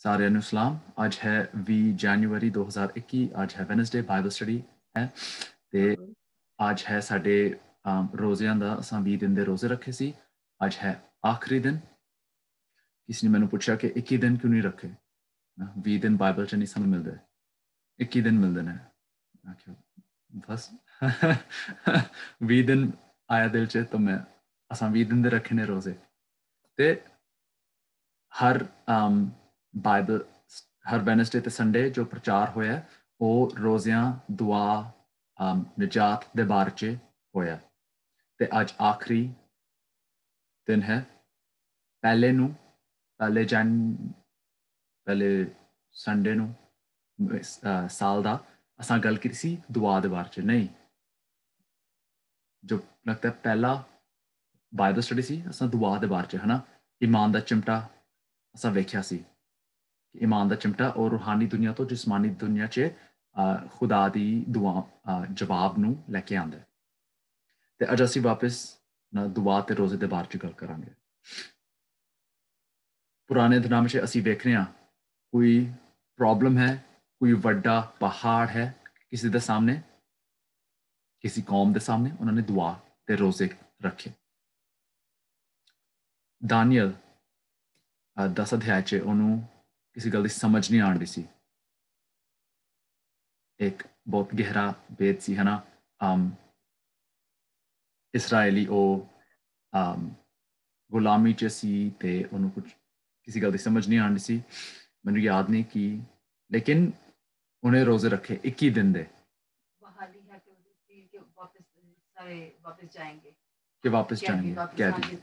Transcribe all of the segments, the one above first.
ਸਾਰਿਆਂ ਨੂੰ ਸਲਾਮ। ਅੱਜ ਹੈ 20 ਜਨਵਰੀ 2021। ਅੱਜ ਹੈ ਵੈਨਸਡੇ, ਬਾਈਬਲ ਸਟੱਡੀ ਹੈ ਤੇ ਅੱਜ ਹੈ ਸਾਡੇ ਰੋਜ਼ਿਆਂ ਦਾ। ਅਸਾਂ 20 ਦਿਨ ਦੇ ਰੋਜ਼ੇ ਰੱਖੇ ਸੀ। ਅੱਜ ਹੈ ਆਖਰੀ ਦਿਨ। ਕਿਸੇ ਨੇ ਮੈਨੂੰ ਪੁੱਛਿਆ ਕਿ 21 ਦਿਨ ਕਿਉਂ ਨਹੀਂ ਰੱਖੇ। 20 ਦਿਨ ਬਾਈਬਲ 'ਚ ਨਹੀਂ ਸਾਨੂੰ ਮਿਲਦੇ, 21 ਦਿਨ ਮਿਲਦੇ ਨੇ। ਆਖਿਆ ਬਸ 20 ਦਿਨ ਆਇਆ ਦਿਲ 'ਚ ਤਾਂ ਮੈਂ ਅਸਾਂ 20 ਦਿਨ ਦੇ ਰੱਖੇ ਨੇ ਰੋਜ਼ੇ। ਤੇ ਹਰ ਬਾਈਬਲ ਹਰ ਵੈਨਸਡੇ ਤੇ ਸੰਡੇ ਜੋ ਪ੍ਰਚਾਰ ਹੋਇਆ ਉਹ ਰੋਜ਼ਿਆਂ, ਦੁਆ, ਨਿਜਾਤ ਦੇ ਬਾਰੇ 'ਚ ਹੋਇਆ। ਤੇ ਅੱਜ ਆਖਰੀ ਦਿਨ ਹੈ। ਪਹਿਲੇ ਸੰਡੇ ਨੂੰ ਸਾਲ ਦਾ ਅਸਾਂ ਗੱਲ ਕੀਤੀ ਸੀ ਦੁਆ ਦੇ ਬਾਰੇ 'ਚ। ਨਹੀਂ, ਜੋ ਲੱਗਦਾ ਪਹਿਲਾ ਬਾਈਬਲ ਸਟੱਡੀ ਸੀ ਅਸਾਂ ਦੁਆ ਦੇ ਬਾਰੇ 'ਚ, ਹਨਾ। ਈਮਾਨ ਦਾ ਚਿਮਟਾ ਅਸਾਂ ਵੇਖਿਆ ਸੀ। ਈਮਾਨ ਦਾ ਚਿਮਟਾ ਉਹ ਰੂਹਾਨੀ ਦੁਨੀਆ ਤੋਂ ਜਿਸਮਾਨੀ ਦੁਨੀਆ 'ਚ ਖੁਦਾ ਦੀ ਦੁਆ ਜਵਾਬ ਨੂੰ ਲੈ ਕੇ ਆਉਂਦਾ। ਤੇ ਅੱਜ ਅਸੀਂ ਵਾਪਸ ਦੁਆ ਤੇ ਰੋਜ਼ੇ ਦੇ ਬਾਰੇ 'ਚ ਗੱਲ ਕਰਾਂਗੇ। ਪੁਰਾਣੇ ਦਿਨਾਂ ਵਿੱਚ ਅਸੀਂ ਵੇਖਦੇ ਹਾਂ ਕੋਈ ਪ੍ਰੋਬਲਮ ਹੈ, ਕੋਈ ਵੱਡਾ ਪਹਾੜ ਹੈ ਕਿਸੇ ਦੇ ਸਾਹਮਣੇ, ਕਿਸੇ ਕੌਮ ਦੇ ਸਾਹਮਣੇ, ਉਹਨਾਂ ਨੇ ਦੁਆ ਤੇ ਰੋਜ਼ੇ ਰੱਖੇ। ਦਾਨੀਅਲ 10 ਅਧਿਆਇ 'ਚ ਉਹਨੂੰ ਕਿਸੇ ਗੱਲ ਦੀ ਸਮਝ ਨਹੀਂ ਆਉਂਦੀ ਸੀ। ਇੱਕ ਬਹੁਤ ਗਹਿਰਾ ਭੇਦ ਸੀ, ਹਨਾ। ਇਸਰਾਏਲੀ ਉਹ ਗੁਲਾਮੀ 'ਚ ਸੀ ਤੇ ਉਹਨੂੰ ਕੁਝ ਕਿਸੇ ਗੱਲ ਦੀ ਸਮਝ ਨਹੀਂ ਆਉਂਦੀ ਸੀ। ਮੈਨੂੰ ਯਾਦ ਨਹੀਂ ਕੀ, ਲੇਕਿਨ ਉਹਨੇ ਰੋਜ਼ੇ ਰੱਖੇ 21 ਦਿਨ ਦੇ ਕਿ ਵਾਪਸ ਜਾएंगे कैदी।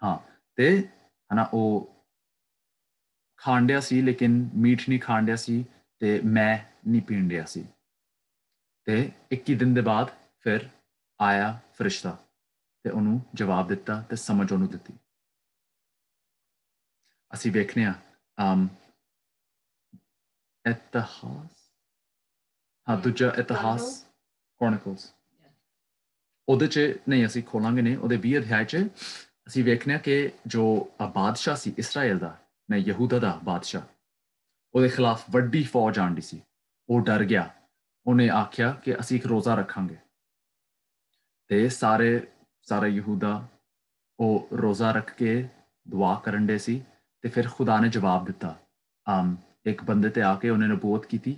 हाँ, ਤੇ ਹਨਾ ਉਹ ਖਾਣ ਡਿਆ ਸੀ ਲੇਕਿਨ ਮੀਟ ਨਹੀਂ ਖਾਣ ਡਿਆ ਸੀ ਤੇ ਮੈਂ ਨਹੀਂ ਪੀਣ ਡਿਆ ਸੀ। ਤੇ 21 ਦਿਨ ਦੇ ਬਾਅਦ ਫਿਰ ਆਇਆ ਫਰਿਸ਼ਤਾ ਤੇ ਉਹਨੂੰ ਜਵਾਬ ਦਿੱਤਾ ਤੇ ਸਮਝ ਉਹਨੂੰ ਦਿੱਤੀ। ਅਸੀਂ ਵੇਖਦੇ ਹਾਂ ਦੂਜਾ ਇਤਿਹਾਸ ਕ੍ਰੋਨਿਕਲਸ, ਉਹਦੇ 'ਚ ਨਹੀਂ ਅਸੀਂ ਖੋਲਾਂਗੇ ਨਹੀਂ, ਉਹਦੇ 20 ਅਧਿਆਇ 'ਚ ਅਸੀਂ ਵੇਖਦੇ ਹਾਂ ਕਿ ਜੋ ਬਾਦਸ਼ਾਹ ਸੀ ਇਸਰਾਏਲ ਦਾ, ਮੈਂ ਯਹੂਦਾ ਦਾ ਬਾਦਸ਼ਾਹ, ਉਹਦੇ ਖਿਲਾਫ ਵੱਡੀ ਫੌਜ ਆਂਦੀ ਸੀ। ਉਹ ਡਰ ਗਿਆ। ਉਹਨੇ ਆਖਿਆ ਕਿ ਅਸੀਂ ਇੱਕ ਰੋਜ਼ਾ ਰੱਖਾਂਗੇ ਤੇ ਸਾਰੇ ਯਹੂਦਾ ਉਹ ਰੋਜ਼ਾ ਰੱਖ ਕੇ ਦੁਆ ਕਰਨ ਦੇ ਸੀ। ਤੇ ਫਿਰ ਖੁਦਾ ਨੇ ਜਵਾਬ ਦਿੱਤਾ। ਇੱਕ ਬੰਦੇ ਤੇ ਆ ਕੇ ਉਹਨੇ ਨਬੂਵਤ ਕੀਤੀ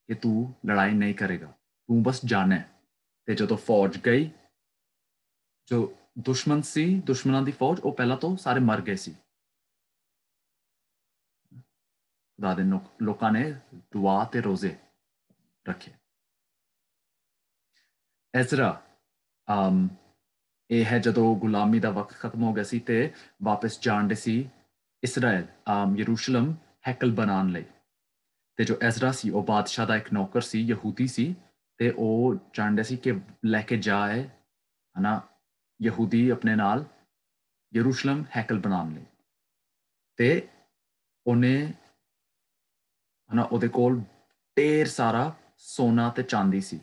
ਕਿ ਤੂੰ ਲੜਾਈ ਨਹੀਂ ਕਰੇਗਾ, ਤੂੰ ਬਸ ਜਾਣਾ ਹੈ। ਤੇ ਜਦੋਂ ਫੌਜ ਗਈ, ਜੋ ਦੁਸ਼ਮਣ ਸੀ, ਦੁਸ਼ਮਣਾਂ ਦੀ ਫੌਜ, ਉਹ ਪਹਿਲਾਂ ਤੋਂ ਸਾਰੇ ਮਰ ਗਏ ਸੀ। ਖੁਦਾ ਦੇ ਲੋਕਾਂ ਨੇ ਦੁਆ ਤੇ ਰੋਜ਼ੇ ਰੱਖੇ। ਐਜ਼ਰਾ ਇਹ ਹੈ ਜਦੋਂ ਗੁਲਾਮੀ ਦਾ ਵਕਤ ਖਤਮ ਹੋ ਗਿਆ ਸੀ ਤੇ ਵਾਪਸ ਜਾਣ ਦੇ ਸੀ ਇਸਰਾਏਲ ਯਰੂਸ਼ਲਮ ਹੈਕਲ ਬਣਾਉਣ ਲਈ। ਤੇ ਜੋ ਐਜ਼ਰਾ ਸੀ ਉਹ ਬਾਦਸ਼ਾਹ ਦਾ ਇੱਕ ਨੌਕਰ ਸੀ, ਯਹੂਦੀ ਸੀ, ਤੇ ਉਹ ਚਾਹੁੰਦੇ ਸੀ ਕਿ ਲੈ ਕੇ ਜਾਏ ਹਨਾ ਯਹੂਦੀ ਆਪਣੇ ਨਾਲ ਯਰੂਸ਼ਲਮ ਹੈਕਲ ਬਣਾਉਣ ਲਈ। ਤੇ ਉਹਨੇ ਹਨਾ ਉਹਦੇ ਕੋਲ ਢੇਰ ਸਾਰਾ ਸੋਨਾ ਤੇ ਚਾਂਦੀ ਸੀ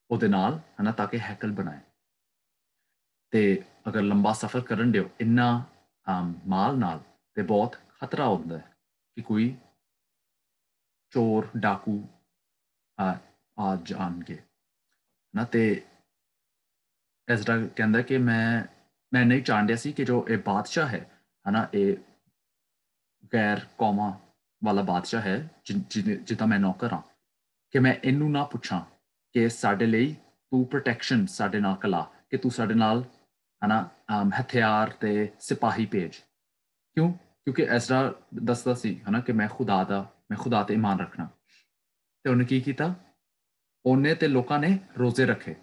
ਉਹਦੇ ਨਾਲ, ਹਨਾ, ਤਾਂ ਕਿ ਹੈਕਲ ਬਣਾਏ। ਤੇ ਅਗਰ ਲੰਬਾ ਸਫ਼ਰ ਕਰਨ ਦਿਓ ਇੰਨਾ ਮਾਲ ਨਾਲ ਤੇ ਬਹੁਤ ਖਤਰਾ ਹੁੰਦਾ ਹੈ ਕਿ ਕੋਈ ਚੋਰ ਡਾਕੂ ਆ ਜਾਣਗੇ ਨਾ। ਤੇ ਐਜ਼ਰਾ ਕਹਿੰਦਾ ਕਿ ਮੈਂ ਨਹੀਂ ਚਾਹੁੰਦਾ ਸੀ ਕਿ ਜੋ ਇਹ ਬਾਦਸ਼ਾਹ ਹੈ ਹਨਾ, ਇਹ ਗੈਰ ਕੌਮਾਂ ਵਾਲਾ ਬਾਦਸ਼ਾਹ ਹੈ ਜਿੱਦਾਂ ਮੈਂ ਨੌਕਰ ਹਾਂ, ਕਿ ਮੈਂ ਇਹਨੂੰ ਨਾ ਪੁੱਛਾਂ ਕਿ ਸਾਡੇ ਲਈ ਤੂੰ ਪ੍ਰੋਟੈਕਸ਼ਨ ਸਾਡੇ ਨਾਲ ਕਲਾ, ਕਿ ਤੂੰ ਸਾਡੇ ਨਾਲ ਹਨਾ ਹਥਿਆਰ ਤੇ ਸਿਪਾਹੀ ਭੇਜ। ਕਿਉਂਕਿ ਐਜ਼ਰਾ ਦੱਸਦਾ ਸੀ ਹਨਾ ਕਿ ਮੈਂ ਖੁਦਾ ਤੇ ਈਮਾਨ ਰੱਖਣਾ। ਤੇ ਉਹਨੇ ਕੀ ਕੀਤਾ? ਉਹਨੇ ਤੇ ਲੋਕਾਂ ਨੇ ਰੋਜ਼ੇ ਰੱਖੇ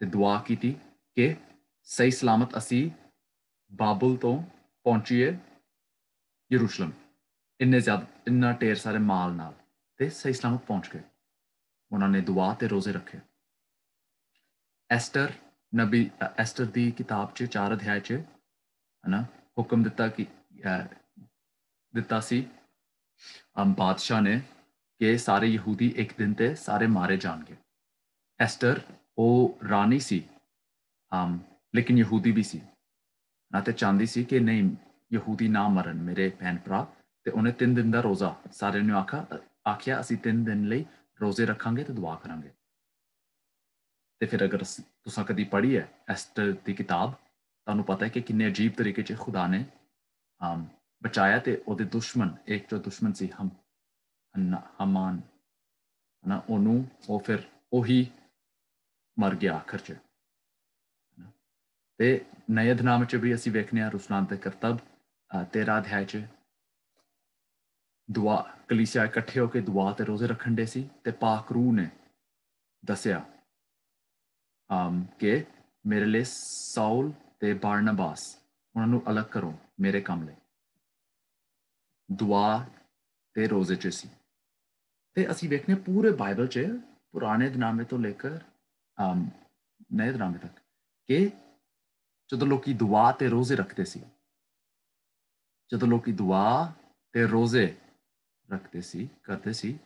ਤੇ ਦੁਆ ਕੀਤੀ ਕਿ ਸਹੀ ਸਲਾਮਤ ਅਸੀਂ ਬਾਬੁਲ ਤੋਂ ਪਹੁੰਚੀਏ ਯਰੂਸ਼ਲਮ, ਇੰਨਾ ਢੇਰ ਸਾਰੇ ਮਾਲ ਨਾਲ, ਤੇ ਸਹੀ ਸਲਾਮਤ ਪਹੁੰਚ ਗਏ। ਉਹਨਾਂ ਨੇ ਦੁਆ ਤੇ ਰੋਜ਼ੇ ਰੱਖੇ। ਐਸਟਰ ਦੀ ਕਿਤਾਬ 'ਚ 4 ਅਧਿਆਇ 'ਚ ਹਨਾ ਹੁਕਮ ਦਿੱਤਾ ਸੀ ਬਾਦਸ਼ਾਹ ਨੇ ਕਿ ਸਾਰੇ ਯਹੂਦੀ ਇੱਕ ਦਿਨ ਤੇ ਸਾਰੇ ਮਾਰੇ ਜਾਣਗੇ। ਐਸਟਰ ਉਹ ਰਾਣੀ ਸੀ ਲੇਕਿਨ ਯਹੂਦੀ ਵੀ ਸੀ ਨਾ, ਤੇ ਚਾਹੁੰਦੀ ਸੀ ਕਿ ਨਹੀਂ, ਯਹੂਦੀ ਨਾ ਮਰਨ ਮੇਰੇ ਭੈਣ ਭਰਾ ਤੇ ਉਹਨੇ 3 ਦਿਨ ਦਾ ਰੋਜ਼ਾ ਸਾਰਿਆਂ ਨੂੰ ਆਖਿਆ ਅਸੀਂ 3 ਦਿਨ ਲਈ ਰੋਜ਼ੇ ਰੱਖਾਂਗੇ ਤੇ ਦੁਆ ਕਰਾਂਗੇ ਤੇ ਫਿਰ ਅਗਰ ਤੁਸੀਂ ਕਦੀ ਪੜ੍ਹੀ ਹੈ ਐਸਟਰ ਦੀ ਕਿਤਾਬ ਤੁਹਾਨੂੰ ਪਤਾ ਹੈ ਕਿ ਕਿੰਨੇ ਅਜੀਬ ਤਰੀਕੇ 'ਚ ਖੁਦਾ ਨੇ ਬਚਾਇਆ ਤੇ ਉਹਦੇ ਦੁਸ਼ਮਣ ਇੱਕ ਜੋ ਦੁਸ਼ਮਣ ਸੀ ਹਮਾਨ ਨਾ ਉਹਨੂੰ ਉਹ ਫਿਰ ਉਹੀ ਮਰ ਗਿਆ ਆਖਰ 'ਚ ਤੇ ਨਏ ਅਧਨਾਮ 'ਚ ਵੀ ਅਸੀਂ ਵੇਖਦੇ ਹਾਂ ਰੁਸਲਾਨ ਦੇ ਕਰਤਬ 13 ਅਧਿਆਇ 'ਚ ਦੁਆ ਕਲੀਸਿਆ ਇਕੱਠੇ ਹੋ ਕੇ ਦੁਆ ਤੇ ਰੋਜ਼ੇ ਰੱਖਣ ਦੇ ਸੀ ਤੇ ਪਾਕ ਰੂਹ ਨੇ ਦੱਸਿਆ ਕਿ ਮੇਰੇ ਲਈ ਸਾਊਲ ਤੇ ਬਾਰਨਬਾਸ ਉਹਨਾਂ ਨੂੰ ਅਲੱਗ ਕਰੋ ਮੇਰੇ ਕੰਮ ਲਈ ਦੁਆ ਤੇ ਰੋਜ਼ੇ 'ਚ ਸੀ ਤੇ ਅਸੀਂ ਵੇਖਨੇ ਪੂਰੇ ਬਾਈਬਲ 'ਚ ਪੁਰਾਣੇ ਅਧਨਾਮੇ ਤੋਂ ਲੈ ਕੇ ਨਏ ਅਧਨਾਮੇ ਤੱਕ ਕਿ ਜਦੋਂ ਲੋਕੀ ਦੁਆ ਤੇ ਰੋਜ਼ੇ ਰੱਖਦੇ ਸੀ ਜਦੋਂ ਲੋਕੀ ਦੁਆ ਤੇ ਰੋਜ਼ੇ ਰੱਖਦੇ ਸੀ ਕਰਦੇ ਸੀ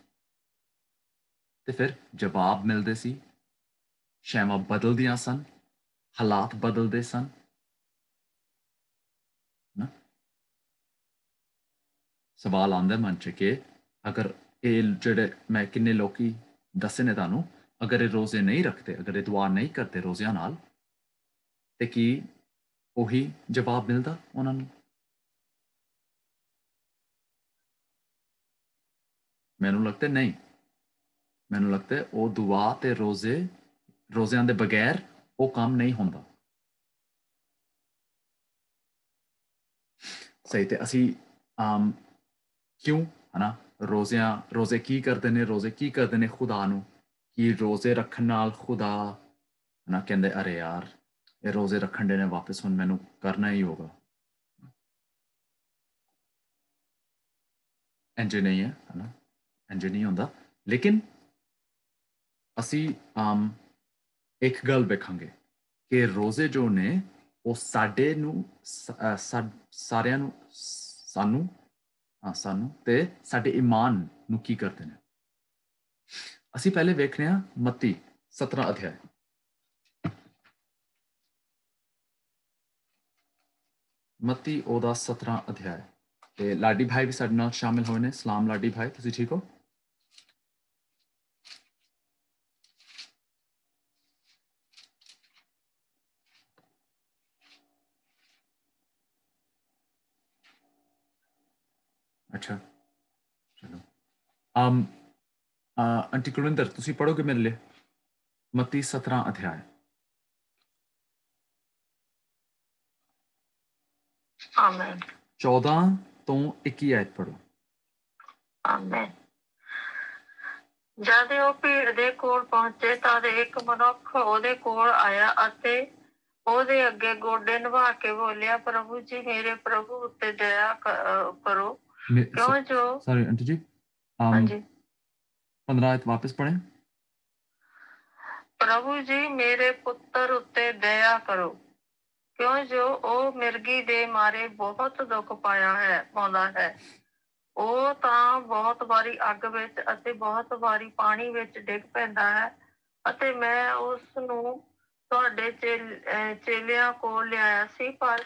ਤੇ ਫਿਰ ਜਵਾਬ ਮਿਲਦੇ ਸੀ ਸ਼ੈਵਾਂ ਬਦਲਦੀਆਂ ਸਨ ਹਾਲਾਤ ਬਦਲਦੇ ਸਨ ਨਾ ਸਵਾਲ ਆਉਂਦਾ ਮਨ 'ਚ ਕਿ ਅਗਰ ਇਹ ਜਿਹੜੇ ਮੈਂ ਕਿੰਨੇ ਲੋਕੀ ਦੱਸੇ ਨੇ ਤੁਹਾਨੂੰ ਅਗਰ ਇਹ ਰੋਜ਼ੇ ਨਹੀਂ ਰੱਖਦੇ ਅਗਰ ਇਹ ਦੁਆ ਨਹੀਂ ਕਰਦੇ ਰੋਜ਼ਿਆਂ ਨਾਲ ਤੇ ਕੀ ਉਹੀ ਜਵਾਬ ਮਿਲਦਾ ਉਹਨਾਂ ਨੂੰ ਮੈਨੂੰ ਲੱਗਦਾ ਨਹੀਂ ਮੈਨੂੰ ਲੱਗਦਾ ਉਹ ਦੁਆ ਤੇ ਰੋਜ਼ਿਆਂ ਦੇ ਬਗੈਰ ਉਹ ਕੰਮ ਨਹੀਂ ਹੁੰਦਾ ਸਹੀ ਤੇ ਅਸੀਂ ਕਿਉਂ ਹਨਾ ਰੋਜ਼ੇ ਕੀ ਕਰਦੇ ਨੇ ਖੁਦਾ ਨੂੰ ਕਿ ਰੋਜ਼ੇ ਰੱਖਣ ਨਾਲ ਖੁਦਾ ਹਨਾ ਕਹਿੰਦੇ ਅਰੇ ਯਾਰ ਇਹ ਰੋਜ਼ੇ ਰੱਖਣ ਦੇ ਨੇ ਵਾਪਸ ਹੁਣ ਮੈਨੂੰ ਕਰਨਾ ਹੀ ਹੋਗਾ ਇੰਜ ਨਹੀਂ ਹੈ ਹਨਾ ਇੰਜ ਨਹੀਂ ਹੁੰਦਾ ਲੇਕਿਨ ਅਸੀਂ ਇੱਕ ਗੱਲ ਵੇਖਾਂਗੇ ਕਿ ਰੋਜ਼ੇ ਜੋ ਨੇ ਉਹ ਸਾਡੇ ਨੂੰ ਸਾਰਿਆਂ ਨੂੰ ਸਾਨੂੰ ਤੇ ਸਾਡੇ ਈਮਾਨ ਨੂੰ ਕੀ ਕਰਦੇ ਨੇ ਅਸੀਂ ਪਹਿਲੇ ਵੇਖਦੇ ਹਾਂ ਮੱਤੀ 17 ਅਧਿਆਇ ਮੱਤੀ ਉਹਦਾ 17 ਅਧਿਆਇ ਤੇ ਲਾਡੀ ਭਾਈ ਵੀ ਸਾਡੇ ਨਾਲ ਸ਼ਾਮਿਲ ਹੋਏ ਨੇ ਸਲਾਮ ਲਾਡੀ ਭਾਈ ਤੁਸੀਂ ਠੀਕ ਹੋ ਅੱਛਾ ਚਲੋ ਆਂਟੀ ਕੁਲਵਿੰਦਰ ਤੁਸੀਂ ਪੜ੍ਹੋਗੇ ਮੇਰੇ ਲਈ ਮੱਤੀ 17 ਅਧਿਆਇ ਆਮੇਨ 14 ਤੋਂ 21 ਆਇਤ ਪੜ੍ਹੋ ਆਮੇਨ ਜਦ ਉਹ ਭੀੜ ਦੇ ਕੋਲ ਪਹੁੰਚੇ ਤਦ ਇੱਕ ਮਨੁੱਖ ਉਹਦੇ ਕੋਲ ਆਇਆ ਅਤੇ ਉਹਦੇ ਅੱਗੇ ਗੋਡੇ ਨਿਭਾ ਕੇ ਬੋਲਿਆ ਪ੍ਰਭੂ ਜੀ ਮੇਰੇ ਪ੍ਰਭੂ ਉੱਤੇ ਦਇਆ ਕਰੋ ਕਿਉਂ ਜੋ ਸੌਰੀ ਆਂਟੀ ਜੀ ਹਾਂਜੀ 15 ਆਇਤ ਵਾਪਸ ਪੜ੍ਹੇ ਪ੍ਰਭੂ ਜੀ ਮੇਰੇ ਪੁੱਤਰ ਉੱਤੇ ਦਇਆ ਕਰੋ ਕਿਉਂ ਜੋ ਉਹ ਮਿਰਗੀ ਦੇ ਮਾਰੇ ਬਹੁਤ ਦੁੱਖ ਪਾਉਂਦਾ ਹੈ ਉਹ ਤਾਂ ਬਹੁਤ ਵਾਰੀ ਅੱਗ ਵਿੱਚ ਅਤੇ ਬਹੁਤ ਵਾਰੀ ਪਾਣੀ ਵਿੱਚ ਡਿੱਗ ਪੈਂਦਾ ਹੈ ਅਤੇ ਮੈਂ ਉਸ ਨੂੰ ਤੁਹਾਡੇ ਚੇਲਿਆਂ ਕੋਲ ਲਿਆਇਆ ਸੀ ਪਰ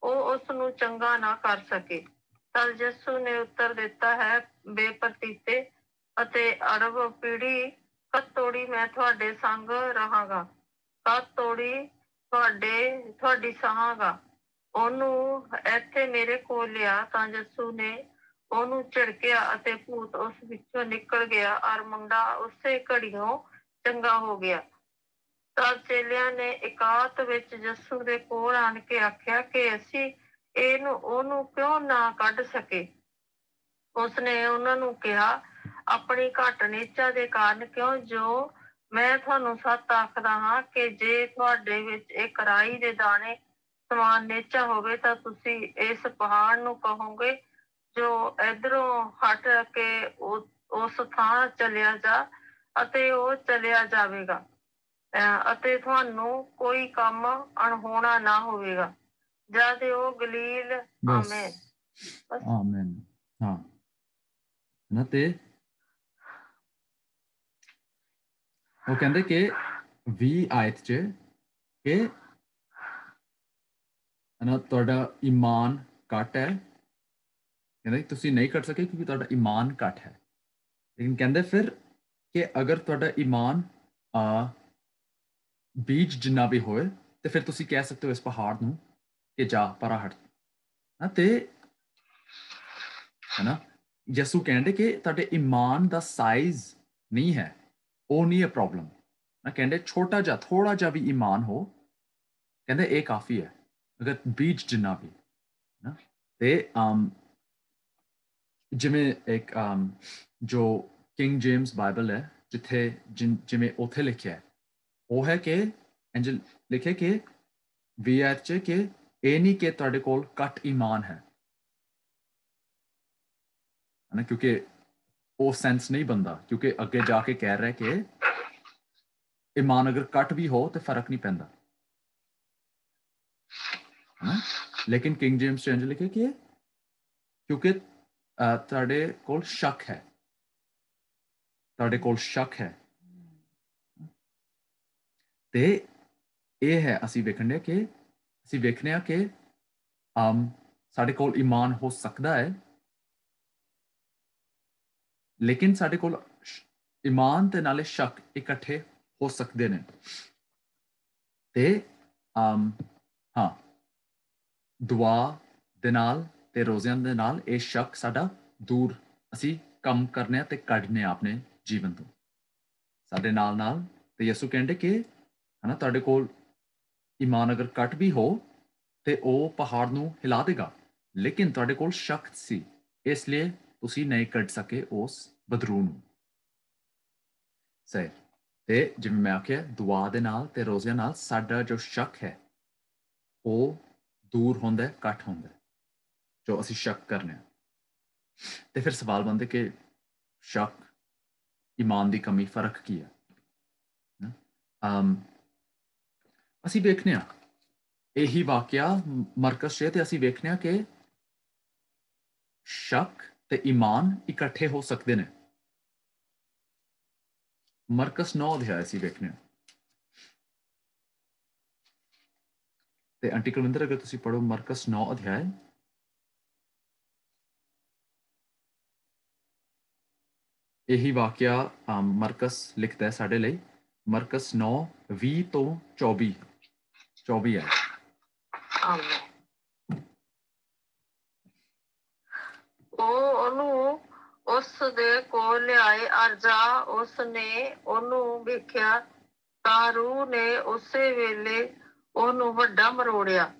ਉਹ ਉਸ ਨੂੰ ਚੰਗਾ ਨਾ ਕਰ ਸਕੇ ਤਦ ਯਿਸੂ ਨੇ ਉੱਤਰ ਦਿੱਤਾ ਹੈ ਬੇਪਰਤੀਤੇ ਅਤੇ ਅਰਬ ਪੀੜ੍ਹੀ ਕਦ ਤੋੜੀ ਮੈਂ ਤੁਹਾਡੇ ਸੰਗ ਰਹਾਂਗਾ ਕਦ ਤੋੜੀ ਤੁਹਾਡੀ ਸਹਾਂਗਾ ਉਹਨੂੰ ਇੱਥੇ ਮੇਰੇ ਕੋਲ ਲਿਆ ਤਾਂ ਯਿਸੂ ਨੇ ਉਹਨੂੰ ਝਿੜਕਿਆ ਅਤੇ ਭੂਤ ਉਸ ਵਿੱਚੋਂ ਨਿਕਲ ਗਿਆ ਔਰ ਮੁੰਡਾ ਉਸੇ ਘੜੀਓਂ ਚੰਗਾ ਹੋ ਗਿਆ ਤਾਂ ਚੇਲਿਆਂ ਨੇ ਇਕਾਤ ਵਿੱਚ ਯਿਸੂ ਦੇ ਕੋਲ ਆਣ ਕੇ ਆਖਿਆ ਕਿ ਅਸੀਂ ਉਹਨੂੰ ਕਿਉਂ ਨਾ ਕੱਢ ਸਕੇ ਉਸਨੇ ਉਹਨਾਂ ਨੂੰ ਕਿਹਾ ਆਪਣੀ ਘੱਟ ਨਿਹਚਾ ਦੇ ਕਾਰਨ ਕਿਉਂ ਜੋ ਮੈਂ ਤੁਹਾਨੂੰ ਸੱਚ ਆਖਦਾ ਹਾਂ ਕਿ ਜੇ ਤੁਹਾਡੇ ਵਿੱਚ ਇੱਕ ਰਾਈ ਦੇ ਦਾਣੇ ਸਮਾਨ ਨਿਹਚਾ ਹੋਵੇ ਤਾਂ ਤੁਸੀਂ ਇਸ ਪਹਾੜ ਨੂੰ ਕਹੋਗੇ ਜੋ ਇੱਧਰੋਂ ਹਟ ਕੇ ਉਸ ਥਾਂ ਚਲਿਆ ਜਾ ਅਤੇ ਉਹ ਚਲਿਆ ਜਾਵੇਗਾ ਅਤੇ ਤੁਹਾਨੂੰ ਕੋਈ ਕੰਮ ਅਣਹੋਣਾ ਨਾ ਹੋਵੇਗਾ ਜਦ ਉਹ ਗਲੀਲ ਆਮੇਨ ਹਾਂ ਨਾ ਤੇ ਉਹ ਕਹਿੰਦੇ ਕਿ 20 ਆਇਤ 'ਚ ਕਿ ਨਾ ਤੁਹਾਡਾ ਈਮਾਨ ਘੱਟ ਹੈ, ਕਹਿੰਦੇ ਤੁਸੀਂ ਨਹੀਂ ਕਰ ਸਕੇ ਕਿਉਂਕਿ ਤੁਹਾਡਾ ਈਮਾਨ ਘੱਟ ਹੈ। ਲੇਕਿਨ ਕਹਿੰਦੇ ਫਿਰ ਕਿ ਅਗਰ ਤੁਹਾਡਾ ਈਮਾਨ ਬੀਜ ਜਿੰਨਾ ਵੀ ਹੋਏ ਤੇ ਫਿਰ ਤੁਸੀਂ ਕਹਿ ਸਕਦੇ ਹੋ ਇਸ ਪਹਾੜ ਨੂੰ ਕਿ ਜਾ ਪਰਾਂ ਹਟ। ਤੇ ਹਨਾ, ਯਿਸੂ ਕਹਿੰਦੇ ਕਿ ਤੁਹਾਡੇ ਈਮਾਨ ਦਾ ਸਾਈਜ਼ ਨਹੀਂ ਹੈ, ਉਹ ਨਹੀਂ ਹੈ ਪ੍ਰੋਬਲਮ ਨਾ। ਕਹਿੰਦੇ ਛੋਟਾ ਜਿਹਾ ਥੋੜਾ ਜਿਹਾ ਵੀ ਈਮਾਨ ਹੋ, ਕਹਿੰਦੇ ਇਹ ਕਾਫੀ ਹੈ, ਅਗਰ ਬੀਜ ਜਿੰਨਾ ਵੀ ਨਾ। ਤੇ ਜਿਵੇਂ ਇੱਕ ਜੋ ਕਿੰਗ ਜੇਮਸ ਬਾਈਬਲ ਹੈ, ਜਿੱਥੇ ਜਿਵੇਂ ਉੱਥੇ ਲਿਖਿਆ ਉਹ ਹੈ ਕਿ ਇੰਜ ਲਿਖਿਆ ਕਿ ਵੀਆਰ ਚ ਕਿ ਇਹ ਨਹੀਂ ਕਿ ਤੁਹਾਡੇ ਕੋਲ ਘੱਟ ਈਮਾਨ ਹੈ ਨਾ, ਕਿਉਂਕਿ ਉਹ ਸੈਂਸ ਨਹੀਂ ਬਣਦਾ, ਕਿਉਂਕਿ ਅੱਗੇ ਜਾ ਕੇ ਕਹਿ ਰਿਹਾ ਕਿ ਈਮਾਨ ਅਗਰ ਘੱਟ ਵੀ ਹੋ ਤੇ ਫਰਕ ਨਹੀਂ ਪੈਂਦਾ ਹੈ। ਲੇਕਿਨ ਕਿੰਗ ਜੇਮਸ ਚ ਇੰਜ ਲਿਖਿਆ ਕਿ ਕਿਉਂਕਿ ਤੁਹਾਡੇ ਕੋਲ ਸ਼ੱਕ ਹੈ, ਤੁਹਾਡੇ ਕੋਲ ਸ਼ੱਕ ਹੈ। ਤੇ ਇਹ ਹੈ ਅਸੀਂ ਵੇਖਣੇ ਕਿ ਸਾਡੇ ਕੋਲ ਈਮਾਨ ਹੋ ਸਕਦਾ ਹੈ, ਲੇਕਿਨ ਸਾਡੇ ਕੋਲ ਈਮਾਨ ਤੇ ਨਾਲੇ ਸ਼ੱਕ ਇਕੱਠੇ ਹੋ ਸਕਦੇ ਨੇ। ਤੇ ਹਾਂ, ਦੁਆ ਦੇ ਨਾਲ ਤੇ ਰੋਜ਼ਿਆਂ ਦੇ ਨਾਲ ਇਹ ਸ਼ੱਕ ਸਾਡਾ ਦੂਰ ਅਸੀਂ ਕੰਮ ਕਰਨੇ ਤੇ ਕੱਢਨੇ ਆਪਣੇ ਜੀਵਨ ਤੋਂ ਸਾਡੇ ਨਾਲ। ਤੇ ਯਿਸੂ ਕਹਿੰਦੇ ਕਿ ਹਨਾ, ਤੁਹਾਡੇ ਕੋਲ ਈਮਾਨ ਅਗਰ ਘੱਟ ਵੀ ਹੋ ਤੇ ਉਹ ਪਹਾੜ ਨੂੰ ਹਿਲਾ ਦੇਗਾ, ਲੇਕਿਨ ਤੁਹਾਡੇ ਕੋਲ ਸ਼ੱਕ ਸੀ, ਇਸ ਲਈ ਤੁਸੀਂ ਨਹੀਂ ਕੱਢ ਸਕੇ ਉਸ ਬਦਰੂ ਨੂੰ। ਸਹੀ। ਤੇ ਜਿਵੇਂ ਮੈਂ ਆਖਿਆ, ਦੁਆ ਦੇ ਨਾਲ ਤੇ ਰੋਜ਼ਿਆਂ ਨਾਲ ਸਾਡਾ ਜੋ ਸ਼ੱਕ ਹੈ ਉਹ ਦੂਰ ਹੁੰਦਾ, ਘੱਟ ਹੁੰਦਾ, ਜੋ ਅਸੀਂ ਸ਼ੱਕ ਕਰਨੇ ਆ। ਤੇ ਫਿਰ ਸਵਾਲ ਬਣਦੇ ਕਿ ਸ਼ੱਕ, ਈਮਾਨ ਦੀ ਕਮੀ, ਫਰਕ ਕੀ ਹੈ? ਅਸੀਂ ਵੇਖਨੇ ਆ ਇਹੀ ਵਾਕਿਆ ਮਰਕਸ 'ਚ, ਤੇ ਅਸੀਂ ਵੇਖਨੇ ਆ ਕਿ ਸ਼ੱਕ ਤੇ ਈਮਾਨ ਇਕੱਠੇ ਹੋ ਸਕਦੇ ਨੇ। ਮਰਕਸ 9 ਅਧਿਆਇ ਅਸੀਂ ਵੇਖਨੇ ਆ। ਤੇ ਆਂਟੀ ਕੁਲਵਿੰਦਰ, ਅਗਰ ਤੁਸੀਂ ਪੜ੍ਹੋ ਮਰਕਸ 9 ਅਧਿਆਇ, ਇਹੀ ਵਾਕਿਆ ਮਰਕਸ ਲਿਖਦਾ ਹੈ ਸਾਡੇ ਲਈ। ਮਰਕਸ 9 20 ਤੋਂ 24 ਹੈ। ਉਹ ਉਹਨੂੰ ਉਸ ਦੇ ਕੋਲ ਲਿਆਏ, ਅਰ ਜਾ ਉਸ ਨੇ ਉਹਨੂੰ ਵੇਖਿਆ ਤਾਂ ਰੂਹ ਨੇ ਉਸੇ ਵੇਲੇ ਉਹਨੂੰ ਵੱਡਾ ਮਰੋੜਿਆ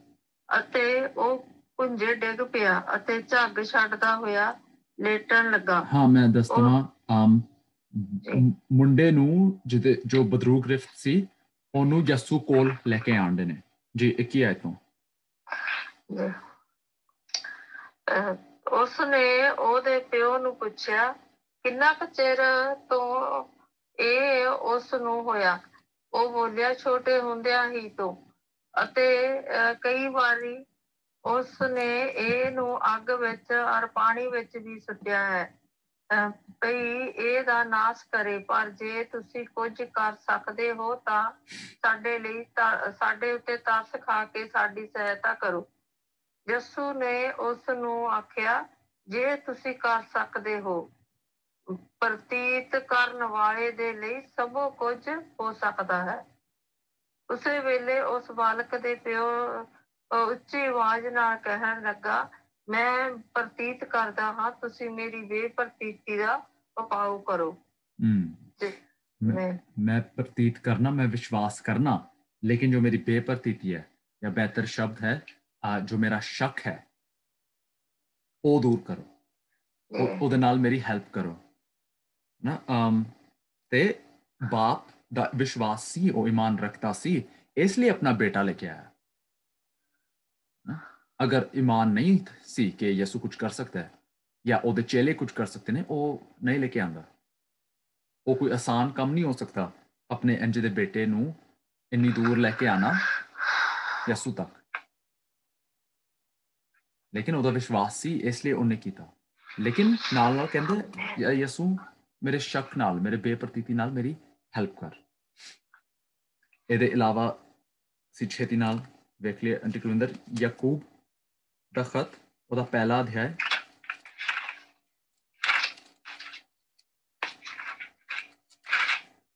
ਅਤੇ ਉਹ ਪੁੰਜੇ ਡਿੱਗ ਪਿਆ ਅਤੇ ਝੱਗ ਛੱਡਦਾ ਹੋਇਆ ਲੇਟਣ ਲੱਗਾ। ਹਾਂ, ਮੈਂ ਦੱਸ ਦਵਾਂ, ਮੁੰਡੇ ਨੂੰ ਜੋ ਬਦਰੂ ਗ੍ਰਿਫਤ ਸੀ ਉਹਨੂੰ ਯਸੂ ਕੋਲ ਲੈ ਕੇ ਆਉਂਦੇ ਨੇ ਜੀ। 21 ਆਇਤ ਤੋਂ ਉਸ ਨੇ ਉਹਦੇ ਪਿਓ ਨੂੰ ਪੁੱਛਿਆ, ਕਿੰਨਾ ਕੁ ਚਿਰ ਤੋਂ ਇਹ ਉਸ ਨੂੰ ਹੋਇਆ? ਉਹ ਬੋਲਿਆ, ਛੋਟੇ ਹੁੰਦਿਆਂ ਹੀ ਤੋਂ, ਅਤੇ ਕਈ ਵਾਰੀ ਉਸ ਨੇ ਇਹਨੂੰ ਅੱਗ ਵਿੱਚ ਔਰ ਪਾਣੀ ਵਿੱਚ ਵੀ ਸੁੱਟਿਆ ਹੈ, ਭਈ ਇਹਦਾ ਨਾਸ਼ ਕਰੇ। ਪਰ ਜੇ ਤੁਸੀਂ ਕੁਝ ਕਰ ਸਕਦੇ ਹੋ ਤਾਂ ਸਾਡੇ ਉੱਤੇ ਤਰਸ ਖਾ ਕੇ ਸਾਡੀ ਸਹਾਇਤਾ ਕਰੋ। ਯਸੂ ਨੇ ਉਸ ਨੂੰ ਆਖਿਆ, ਜੇ ਤੁਸੀਂ ਕਰ ਸਕਦੇ ਹੋ, ਪ੍ਰਤੀਤ ਕਰਨ ਵਾਲੇ ਦੇ ਲਈ ਸਭ ਕੁਝ ਹੋ ਸਕਦਾ ਹੈ। ਉਸੇ ਵੇਲੇ ਉਸ ਬਾਲਕ ਦੇ ਪਿਓ ਉੱਚੀ ਆਵਾਜ਼ ਨਾਲ ਕਹਿਣ ਲੱਗਾ, ਮੈਂ ਪ੍ਰਤੀਤ ਕਰਦਾ ਹਾਂ, ਤੁਸੀਂ ਮੇਰੀ ਬੇਪ੍ਰਤੀਤੀ ਦਾ ਉਪਾਅ ਕਰੋ। ਮੈਂ ਪ੍ਰਤੀਤ ਕਰਨਾ, ਮੈਂ ਵਿਸ਼ਵਾਸ ਕਰਨਾ, ਲੇਕਿਨ ਜੋ ਮੇਰੀ ਬੇਪ੍ਰਤੀਤੀ ਹੈ, ਜਾਂ ਬਿਹਤਰ ਸ਼ਬਦ ਹੈ ਜੋ ਮੇਰਾ ਸ਼ੱਕ ਹੈ, ਉਹ ਦੂਰ ਕਰੋ, ਉਹਦੇ ਨਾਲ ਮੇਰੀ ਹੈਲਪ ਕਰੋ ਨਾ। ਤੇ ਬਾਪ ਦਾ ਵਿਸ਼ਵਾਸ ਸੀ, ਉਹ ਈਮਾਨ ਰੱਖਦਾ ਸੀ, ਇਸ ਲਈ ਆਪਣਾ ਬੇਟਾ ਲੈ ਕੇ ਆਇਆ। ਅਗਰ ਈਮਾਨ ਨਹੀਂ ਸੀ ਕਿ ਯਿਸੂ ਕੁਝ ਕਰ ਸਕਦਾ ਹੈ ਜਾਂ ਉਹਦੇ ਚੇਲੇ ਕੁਝ ਕਰ ਸਕਦੇ ਨੇ, ਉਹ ਨਹੀਂ ਲੈ ਕੇ ਆਉਂਦਾ। ਉਹ ਕੋਈ ਆਸਾਨ ਕੰਮ ਨਹੀਂ ਹੋ ਸਕਦਾ ਆਪਣੇ ਇੰਜ ਦੇ ਬੇਟੇ ਨੂੰ ਇੰਨੀ ਦੂਰ ਲੈ ਕੇ ਆਣਾ ਯਿਸੂ ਤੱਕ, ਲੇਕਿਨ ਉਹਦਾ ਵਿਸ਼ਵਾਸ ਸੀ, ਇਸ ਲਈ ਉਹਨੇ ਕੀਤਾ। ਲੇਕਿਨ ਨਾਲ ਕਹਿੰਦੇ, ਯਿਸੂ ਮੇਰੇ ਸ਼ੱਕ ਨਾਲ, ਮੇਰੇ ਬੇਪ੍ਰਤੀਤੀ ਨਾਲ ਮੇਰੀ ਹੈਲਪ ਕਰ। ਇਹਦੇ ਇਲਾਵਾ ਅਸੀਂ ਛੇਤੀ ਨਾਲ ਵੇਖ ਲਿਆ ਆਂਟੀ ਕੁਲਵਿੰਦਰ, ਯਾਕੂਬ ਦਾ ਖਤ ਉਹਦਾ ਪਹਿਲਾ ਅਧਿਆਇ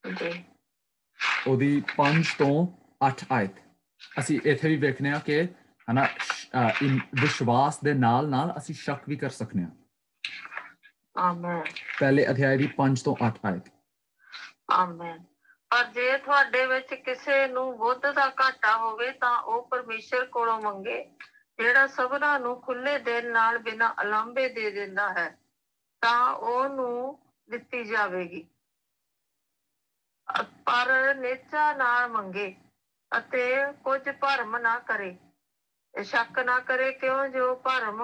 ਜੀ ਉਹਦੀ 5 ਤੋਂ 8 ਆਇਤ। ਅਸੀਂ ਇੱਥੇ ਵੀ ਵੇਖਨੇ ਆ ਕਿ ਹਨਾ ਵਿਸ਼ਵਾਸ ਦੇ ਨਾਲ ਨਾਲ ਅਸੀਂ ਸ਼ੱਕ ਵੀ ਕਰ ਸਕਨੇ ਆ। ਆਮੇਨ ਪਹਿਲੇ ਅਧਿਆਇ ਦੀ 5 ਤੋਂ 8 ਆਇਤ। ਆਮੇਨ। ਪਰ ਜੇ ਤੁਹਾਡੇ ਵਿੱਚ ਕਿਸੇ ਨੂੰ ਬੁੱਧ ਦਾ ਘਾਟਾ ਹੋਵੇ ਤਾਂ ਉਹ ਪਰਮੇਸ਼ਰ ਕੋਲੋਂ ਮੰਗੇ, ਜਿਹੜਾ ਸਭਨਾਂ ਨੂੰ ਖੁੱਲੇ ਦਿਲ ਨਾਲ ਬਿਨਾਂ ਅਲਾਂਭੇ ਦੇ ਦਿੰਦਾ ਹੈ, ਤਾਂ ਉਹਨੂੰ ਦਿੱਤੀ ਜਾਵੇਗੀ। ਪਰ ਨਿਹਚਾ ਨਾਲ ਮੰਗੇ ਅਤੇ ਕੁਝ ਭਰਮ ਨਾ ਕਰੇ, ਸ਼ੱਕ ਨਾ ਕਰੇ, ਕਿਉਂ ਜੋ ਭਰਮ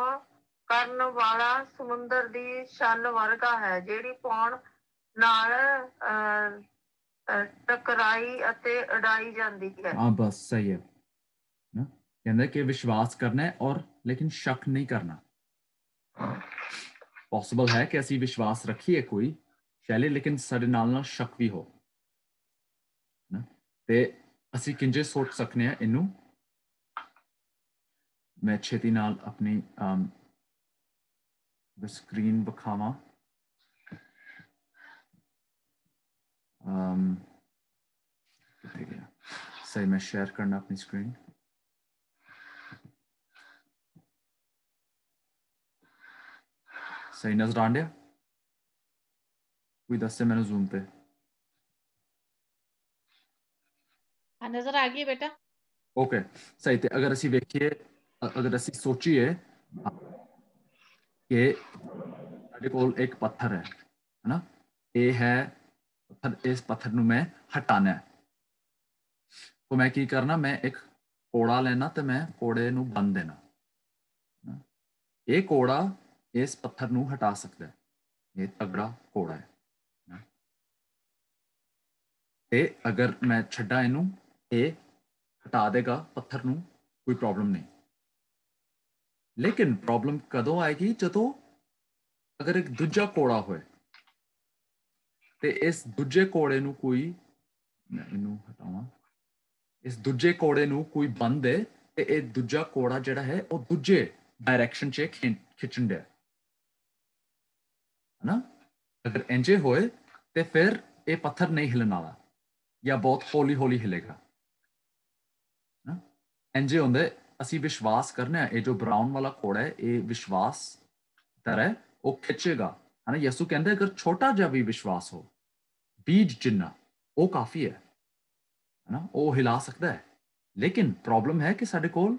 ਕਰਨ ਵਾਲਾ ਸਮੁੰਦਰ ਦੀ ਛੱਲ ਵਰਗਾ ਹੈ, ਜਿਹੜੀ ਪਾਉਣ ਨਾਲ ਟਕਰਾਈ ਅਤੇ ਉਡਾਈ ਜਾਂਦੀ ਹੈ। हाँ बस सही है ना, कहते कि विश्वास करना है और लेकिन शक नहीं करना। पॉसिबल है कि ਅਸੀਂ ਵਿਸ਼ਵਾਸ ਰੱਖੀਏ ਕੋਈ ਸ਼ੈਲੀ, ਲੇਕਿਨ ਸਾਡੇ ਨਾਲ ਸ਼ੱਕ ਵੀ ਹੋ ਨਾ, ਤੇ ਅਸੀਂ ਕਿੰਜੇ ਸੋਚ ਸਕਨੇ ਆ ਇਹਨੂੰ। ਮੈਂ ਛੇਤੀ ਨਾਲ ਆਪਣੀ ਸਕਰੀਨ ਵਿਖਾਵਾਂ। कितने गया सही, मैं शेयर करना अपनी स्क्रीन। सही नजर आंदे कोई दस्से मैंने जूम पे नजर आ गई बेटा। ओके सही। ते अगर ਅਸੀਂ ਵੇਖੀਏ, ਅਗਰ ਅਸੀਂ ਸੋਚੀਏ ਕਿ ਸਾਡੇ ਕੋਲ ਇੱਕ ਪੱਥਰ ਹੈ ਹਨਾ, ਇਹ ਹੈ ਪੱਥਰ, ਇਸ ਪੱਥਰ ਨੂੰ ਮੈਂ ਹਟਾਣਾ ਹੈ, तो मैं ਕੀ ਕਰਨਾ, ਮੈਂ ਇੱਕ ਕੋੜਾ ਲੈਣਾ ਤੇ ਮੈਂ ਕੋੜੇ ਨੂੰ ਬੰਨ ਦੇਣਾ। ਇਹ ਕੋੜਾ ਇਸ ਪੱਥਰ ਨੂੰ ਹਟਾ ਸਕਦਾ ਹੈ, ਇਹ ਤਗੜਾ ਕੋੜਾ ਹੈ। ਤੇ ਅਗਰ ਮੈਂ ਛੱਡਾਂ ਇਹਨੂੰ, ਇਹ ਹਟਾ ਦੇਗਾ ਪੱਥਰ ਨੂੰ, ਕੋਈ ਪ੍ਰੋਬਲਮ ਨਹੀਂ। ਲੇਕਿਨ ਪ੍ਰੋਬਲਮ ਕਦੋਂ ਆਏਗੀ, ਜਦੋਂ ਅਗਰ ਇੱਕ ਦੂਜਾ ਕੋੜਾ ਹੋਏ ਤੇ ਇਸ ਦੂਜੇ ਕੋੜੇ ਨੂੰ ਕੋਈ, ਮੈਂ ਇਹਨੂੰ ਹਟਾਵਾਂ, ਇਸ ਦੂਜੇ ਕੋੜੇ ਨੂੰ ਕੋਈ ਬੰਨ ਦੇ ਤੇ ਇਹ ਦੂਜਾ ਕੋੜਾ ਜਿਹੜਾ ਹੈ ਉਹ ਦੂਜੇ ਡਾਇਰੈਕਸ਼ਨ 'ਚ ਖਿੱਚਣ ਡਿਆ ਹਨਾ। ਅਗਰ ਇੰਜੇ ਹੋਏ ਤੇ ਫਿਰ ਇਹ ਪੱਥਰ ਨਹੀਂ ਹਿਲਣ ਵਾਲਾ ਜਾਂ ਬਹੁਤ ਹੌਲੀ ਹੌਲੀ ਹਿਲੇਗਾ। ਇੰਜੇ ਹੁੰਦੇ ਅਸੀਂ ਵਿਸ਼ਵਾਸ ਕਰਨਾ ਹੈ, ਇਹ ਜੋ ਬਰਾਊਨ ਵਾਲਾ ਕੋੜਾ ਹੈ ਇਹ ਵਿਸ਼ਵਾਸ ਤਰ੍ਹਾਂ ਉਹ ਖਿੱਚੇਗਾ ਹਨਾ। ਯਿਸੂ ਕਹਿੰਦੇ ਅਗਰ ਛੋਟਾ ਜਿਹਾ ਵੀ ਵਿਸ਼ਵਾਸ ਹੋ, ਬੀਜ ਜਿੰਨਾ, ਉਹ ਕਾਫੀ ਹੈ ਹਨਾ, ਉਹ ਹਿਲਾ ਸਕਦਾ ਹੈ। ਲੇਕਿਨ ਪ੍ਰੋਬਲਮ ਹੈ ਕਿ ਸਾਡੇ ਕੋਲ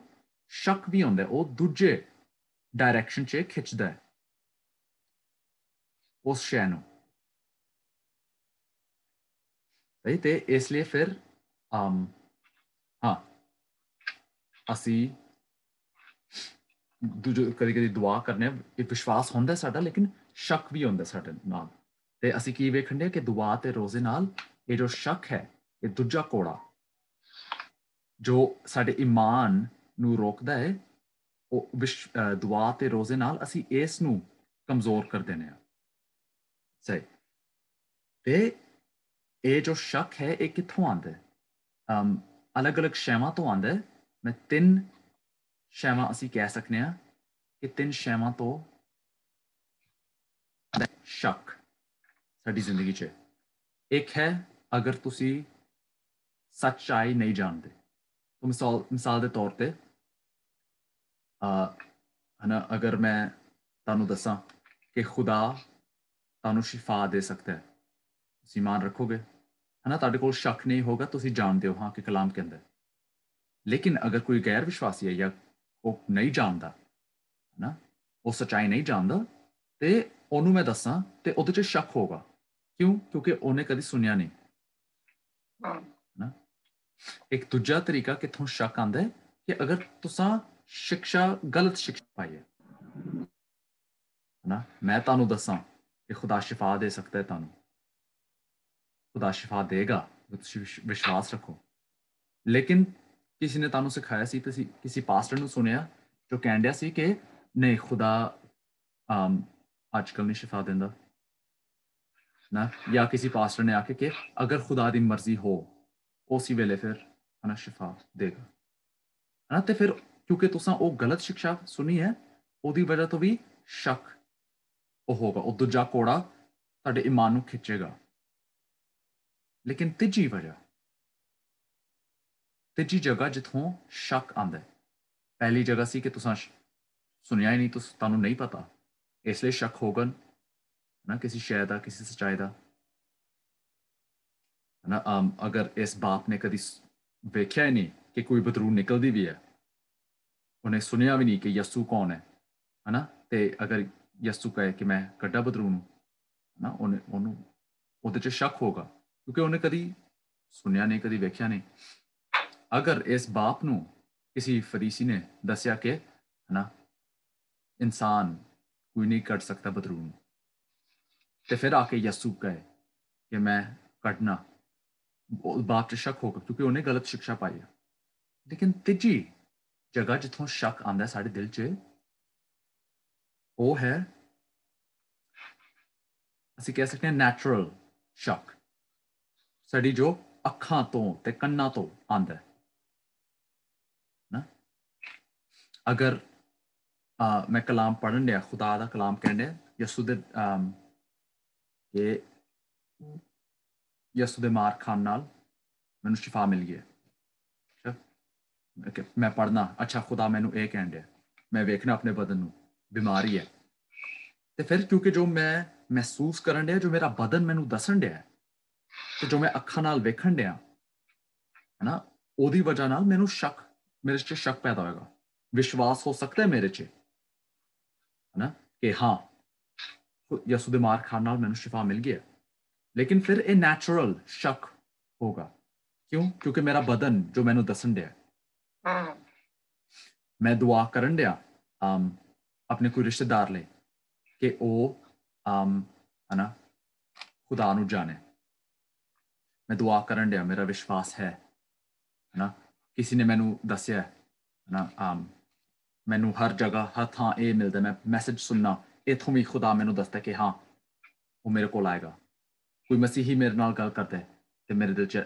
ਸ਼ੱਕ ਵੀ ਹੁੰਦਾ, ਉਹ ਦੂਜੇ ਡਾਇਰੈਕਸ਼ਨ 'ਚ ਖਿੱਚਦਾ ਹੈ ਉਸ ਸ਼ੈ ਨੂੰ। ਸਹੀ। ਤੇ ਇਸ ਲਈ ਫਿਰ ਹਾਂ ਅਸੀਂ ਦੂਜੇ ਕਦੀ ਕਦੀ ਦੁਆ ਕਰਨੇ, ਇਹ ਵਿਸ਼ਵਾਸ ਹੁੰਦਾ ਸਾਡਾ ਲੇਕਿਨ ਸ਼ੱਕ ਵੀ ਹੁੰਦਾ ਸਾਡੇ ਨਾਲ। ਤੇ ਅਸੀਂ ਕੀ ਵੇਖਣ ਦੇ ਕਿ ਦੁਆ ਤੇ ਰੋਜ਼ੇ ਨਾਲ ਇਹ ਜੋ ਸ਼ੱਕ ਹੈ, ਇਹ ਦੂਜਾ ਕੋੜਾ ਜੋ ਸਾਡੇ ਈਮਾਨ ਨੂੰ ਰੋਕਦਾ ਹੈ, ਉਹ ਦੁਆ ਤੇ ਰੋਜ਼ੇ ਨਾਲ ਅਸੀਂ ਇਸ ਨੂੰ ਕਮਜ਼ੋਰ ਕਰ ਦਿੰਦੇ ਹਾਂ। ਸਹੀ। ਤੇ ਇਹ ਜੋ ਸ਼ੱਕ ਹੈ ਇਹ ਕਿੱਥੋਂ ਆਉਂਦਾ ਹੈ? ਅਲੱਗ ਅਲੱਗ ਸ਼ੈਵਾਂ ਤੋਂ ਆਉਂਦਾ ਹੈ। ਮੈਂ 3 ਸ਼ੈਵਾਂ ਅਸੀਂ ਕਹਿ ਸਕਦੇ ਹਾਂ ਕਿ 3 ਸ਼ੈਵਾਂ ਤੋਂ ਸ਼ੱਕ ਸਾਡੀ ਜ਼ਿੰਦਗੀ 'ਚ। ਇੱਕ ਹੈ ਅਗਰ ਤੁਸੀਂ ਸੱਚਾਈ ਨਹੀਂ ਜਾਣਦੇ, ਮਿਸਾਲ ਦੇ ਤੌਰ ਤੇ ਹਨਾ, ਅਗਰ ਮੈਂ ਤੁਹਾਨੂੰ ਦੱਸਾਂ ਕਿ ਖੁਦਾ ਤੁਹਾਨੂੰ ਸ਼ਿਫਾ ਦੇ ਸਕਦਾ ਹੈ, ਤੁਸੀਂ ਇਮਾਨ ਰੱਖੋਗੇ ਹਨਾ, ਤੁਹਾਡੇ ਕੋਲ ਸ਼ੱਕ ਨਹੀਂ ਹੋਗਾ, ਤੁਸੀਂ ਜਾਣਦੇ ਹੋ ਹਾਂ ਕਿ ਕਲਾਮ ਕਹਿੰਦਾ। ਲੇਕਿਨ ਅਗਰ ਕੋਈ ਗੈਰ ਵਿਸ਼ਵਾਸੀ ਹੈ ਜਾਂ ਉਹ ਨਹੀਂ ਜਾਣਦਾ ਹਨਾ, ਉਹ ਸੱਚਾਈ ਨਹੀਂ ਜਾਣਦਾ, ਤੇ ਉਹਨੂੰ ਮੈਂ ਦੱਸਾਂ ਤੇ ਉਹਦੇ 'ਚ ਸ਼ੱਕ ਹੋਗਾ। ਕਿਉਂ? ਕਿਉਂਕਿ ਉਹਨੇ ਕਦੀ ਸੁਣਿਆ ਨਹੀਂ ਹਨਾ। ਇੱਕ ਦੂਜਾ ਤਰੀਕਾ ਕਿੱਥੋਂ ਸ਼ੱਕ ਆਉਂਦਾ ਹੈ ਕਿ ਅਗਰ ਤੁਸੀਂ ਸਿੱਖਿਆ ਗਲਤ ਸਿੱਖਿਆ ਪਾਈ ਹੈ ਹਨਾ, ਮੈਂ ਤੁਹਾਨੂੰ ਦੱਸਾਂ ਕਿ ਖੁਦਾ ਸ਼ਿਫਾ ਦੇ ਸਕਦਾ ਹੈ, ਤੁਹਾਨੂੰ ਖੁਦਾ ਸ਼ਿਫਾ ਦੇਗਾ, ਤੁਸੀਂ ਵਿਸ਼ਵਾਸ ਰੱਖੋ। ਲੇਕਿਨ ਕਿਸੇ ਨੇ ਤੁਹਾਨੂੰ ਸਿਖਾਇਆ ਸੀ, ਤੁਸੀਂ ਕਿਸੇ ਪਾਸਟਰ ਨੂੰ ਸੁਣਿਆ ਜੋ ਕਹਿਣ ਡਿਆ ਸੀ ਕਿ ਨਹੀਂ ਖੁਦਾ ਅੱਜ ਕੱਲ੍ਹ ਨਹੀਂ ਸ਼ਿਫਾ ਦਿੰਦਾ ਨਾ, ਜਾਂ ਕਿਸੇ ਪਾਸਟਰ ਨੇ ਆ ਕੇ ਕਿ ਅਗਰ ਖੁਦਾ ਦੀ ਮਰਜ਼ੀ ਹੋ ਉਸੇ ਵੇਲੇ ਫਿਰ ਹਨਾ ਸ਼ਿਫਾ ਦੇਗਾ ਹਨਾ। ਤੇ ਫਿਰ ਕਿਉਂਕਿ ਤੁਸੀਂ ਉਹ ਗਲਤ ਸਿੱਖਿਆ ਸੁਣੀ ਹੈ ਉਹਦੀ ਵਜ੍ਹਾ ਤੋਂ ਵੀ ਸ਼ੱਕ ਉਹ ਹੋਗਾ, ਉਹ ਦੂਜਾ ਕੋੜਾ ਤੁਹਾਡੇ ਈਮਾਨ ਨੂੰ ਖਿੱਚੇਗਾ। ਲੇਕਿਨ ਤੀਜੀ ਜਗ੍ਹਾ ਜਿੱਥੋਂ ਸ਼ੱਕ ਆਉਂਦਾ, ਪਹਿਲੀ ਜਗ੍ਹਾ ਸੀ ਕਿ ਤੁਸੀਂ ਸੁਣਿਆ ਹੀ ਨਹੀਂ, ਤੁਹਾਨੂੰ ਨਹੀਂ ਪਤਾ, ਇਸ ਲਈ ਸ਼ੱਕ ਹੋਗਾ ਨਾ ਕਿਸੇ ਸ਼ੈ ਦਾ, ਕਿਸੇ ਸੱਚਾਈ ਦਾ, ਨਾ। ਅਗਰ ਇਸ ਬਾਪ ਨੇ ਕਦੀ ਵੇਖਿਆ ਹੀ ਨਹੀਂ ਕਿ ਕੋਈ ਬਦਰੂ ਨਿਕਲਦੀ ਵੀ ਹੈ, ਉਹਨੇ ਸੁਣਿਆ ਵੀ ਨਹੀਂ ਕਿ ਯਸੂ ਕੌਣ ਹੈ ਨਾ, ਤੇ ਅਗਰ ਯਸੂ ਕਹੇ ਕਿ ਮੈਂ ਕੱਢਾ ਬਦਰੂ ਨੂੰ ਨਾ, ਉਹਨੂੰ ਉਹਦੇ 'ਚ ਸ਼ੱਕ ਹੋਗਾ, ਕਿਉਂਕਿ ਉਹਨੇ ਕਦੀ ਸੁਣਿਆ ਨਹੀਂ, ਕਦੀ ਵੇਖਿਆ ਨਹੀਂ। ਅਗਰ ਇਸ ਬਾਪ ਨੂੰ ਕਿਸੇ ਫਰੀਸੀ ਨੇ ਦੱਸਿਆ ਕਿ ਨਾ ਇਨਸਾਨ ਕੋਈ ਨਹੀਂ ਕੱਢ ਸਕਦਾ ਬਦਰੂ ਨੂੰ, ਤੇ ਫਿਰ ਆ ਕੇ ਯਸੂ ਕਹੇ ਕਿ ਮੈਂ ਕੱਢਣਾ, ਬਾਪ 'ਚ ਸ਼ੱਕ ਹੋਗਾ, ਕਿਉਂਕਿ ਉਹਨੇ ਗਲਤ ਸਿੱਖਿਆ ਪਾਈ ਹੈ। ਲੇਕਿਨ ਤੀਜੀ ਜਗ੍ਹਾ ਜਿੱਥੋਂ ਸ਼ੱਕ ਆਉਂਦਾ ਸਾਡੇ ਦਿਲ 'ਚ, ਉਹ ਹੈ, ਅਸੀਂ ਕਹਿ ਸਕਦੇ ਹਾਂ ਨੈਚੁਰਲ ਸ਼ੱਕ, ਸਾਡੀ ਜੋ ਅੱਖਾਂ ਤੋਂ ਤੇ ਕੰਨਾਂ ਤੋਂ ਆਉਂਦਾ ਨਾ। ਅਗਰ ਮੈਂ ਕਲਾਮ ਪੜ੍ਹਨ ਡਿਆ, ਖੁਦਾ ਦਾ ਕਲਾਮ ਕਹਿਣ ਡਿਆ, ਯਸੂ ਦੇ ਮਾਰ ਖਾਣ ਨਾਲ ਮੈਨੂੰ ਸ਼ਿਫਾ ਮਿਲ ਗਈ ਹੈ। ਮੈਂ ਪੜ੍ਹਨਾ, ਅੱਛਾ ਖੁਦਾ ਮੈਨੂੰ ਇਹ ਕਹਿਣ ਡਿਆ, ਮੈਂ ਵੇਖਣਾ ਆਪਣੇ ਬਦਨ ਨੂੰ ਬਿਮਾਰੀ ਹੈ, ਤੇ ਫਿਰ ਕਿਉਂਕਿ ਜੋ ਮੈਂ ਮਹਿਸੂਸ ਕਰਨ ਡਿਆ, ਜੋ ਮੇਰਾ ਬਦਨ ਮੈਨੂੰ ਦੱਸਣ ਡਿਆ, ਤੇ ਜੋ ਮੈਂ ਅੱਖਾਂ ਨਾਲ ਵੇਖਣ ਡਿਆ ਹੈ ਨਾ, ਉਹਦੀ ਵਜ੍ਹਾ ਨਾਲ ਮੈਨੂੰ ਸ਼ੱਕ, ਮੇਰੇ 'ਚ ਸ਼ੱਕ ਪੈਦਾ ਹੋਏਗਾ। ਵਿਸ਼ਵਾਸ ਹੋ ਸਕਦਾ ਹੈ ਮੇਰੇ 'ਚ ਹੈ ਨਾ ਕਿ ਹਾਂ ਯਸੂ ਦੇ ਮਾਰ ਖਾਣ ਨਾਲ ਮੈਨੂੰ ਸ਼ਿਫਾ ਮਿਲ ਗਿਆ, ਲੇਕਿਨ ਫਿਰ ਇਹ ਨੈਚੁਰਲ ਸ਼ੱਕ ਹੋਗਾ। ਕਿਉਂ? ਕਿਉਂਕਿ ਮੇਰਾ ਬਦਨ ਜੋ ਮੈਨੂੰ ਦੱਸਣ ਡਿਆ, ਮੈਂ ਦੁਆ ਕਰਨ ਡਿਆ ਆਪਣੇ ਕੋਈ ਰਿਸ਼ਤੇਦਾਰ ਲਈ ਕਿ ਉਹ ਹੈ ਨਾ ਖੁਦਾ ਨੂੰ ਜਾਣੇ, ਮੈਂ ਦੁਆ ਕਰਨ ਡਿਆ, ਮੇਰਾ ਵਿਸ਼ਵਾਸ ਹੈ ਨਾ, ਕਿਸੇ ਨੇ ਮੈਨੂੰ ਦੱਸਿਆ ਨਾ, ਮੈਨੂੰ ਹਰ ਜਗ੍ਹਾ ਹਰ ਥਾਂ ਇਹ ਮਿਲਦਾ, ਮੈਂ ਮੈਸੇਜ ਸੁਣਨਾ, ਇੱਥੋਂ ਵੀ ਖੁਦਾ ਮੈਨੂੰ ਦੱਸਦਾ ਕਿ ਹਾਂ ਉਹ ਮੇਰੇ ਕੋਲ ਆਏਗਾ। ਕੋਈ ਮਸੀਹੀ ਮੇਰੇ ਨਾਲ ਗੱਲ ਕਰਦਾ ਤੇ ਮੇਰੇ ਦਿਲ 'ਚ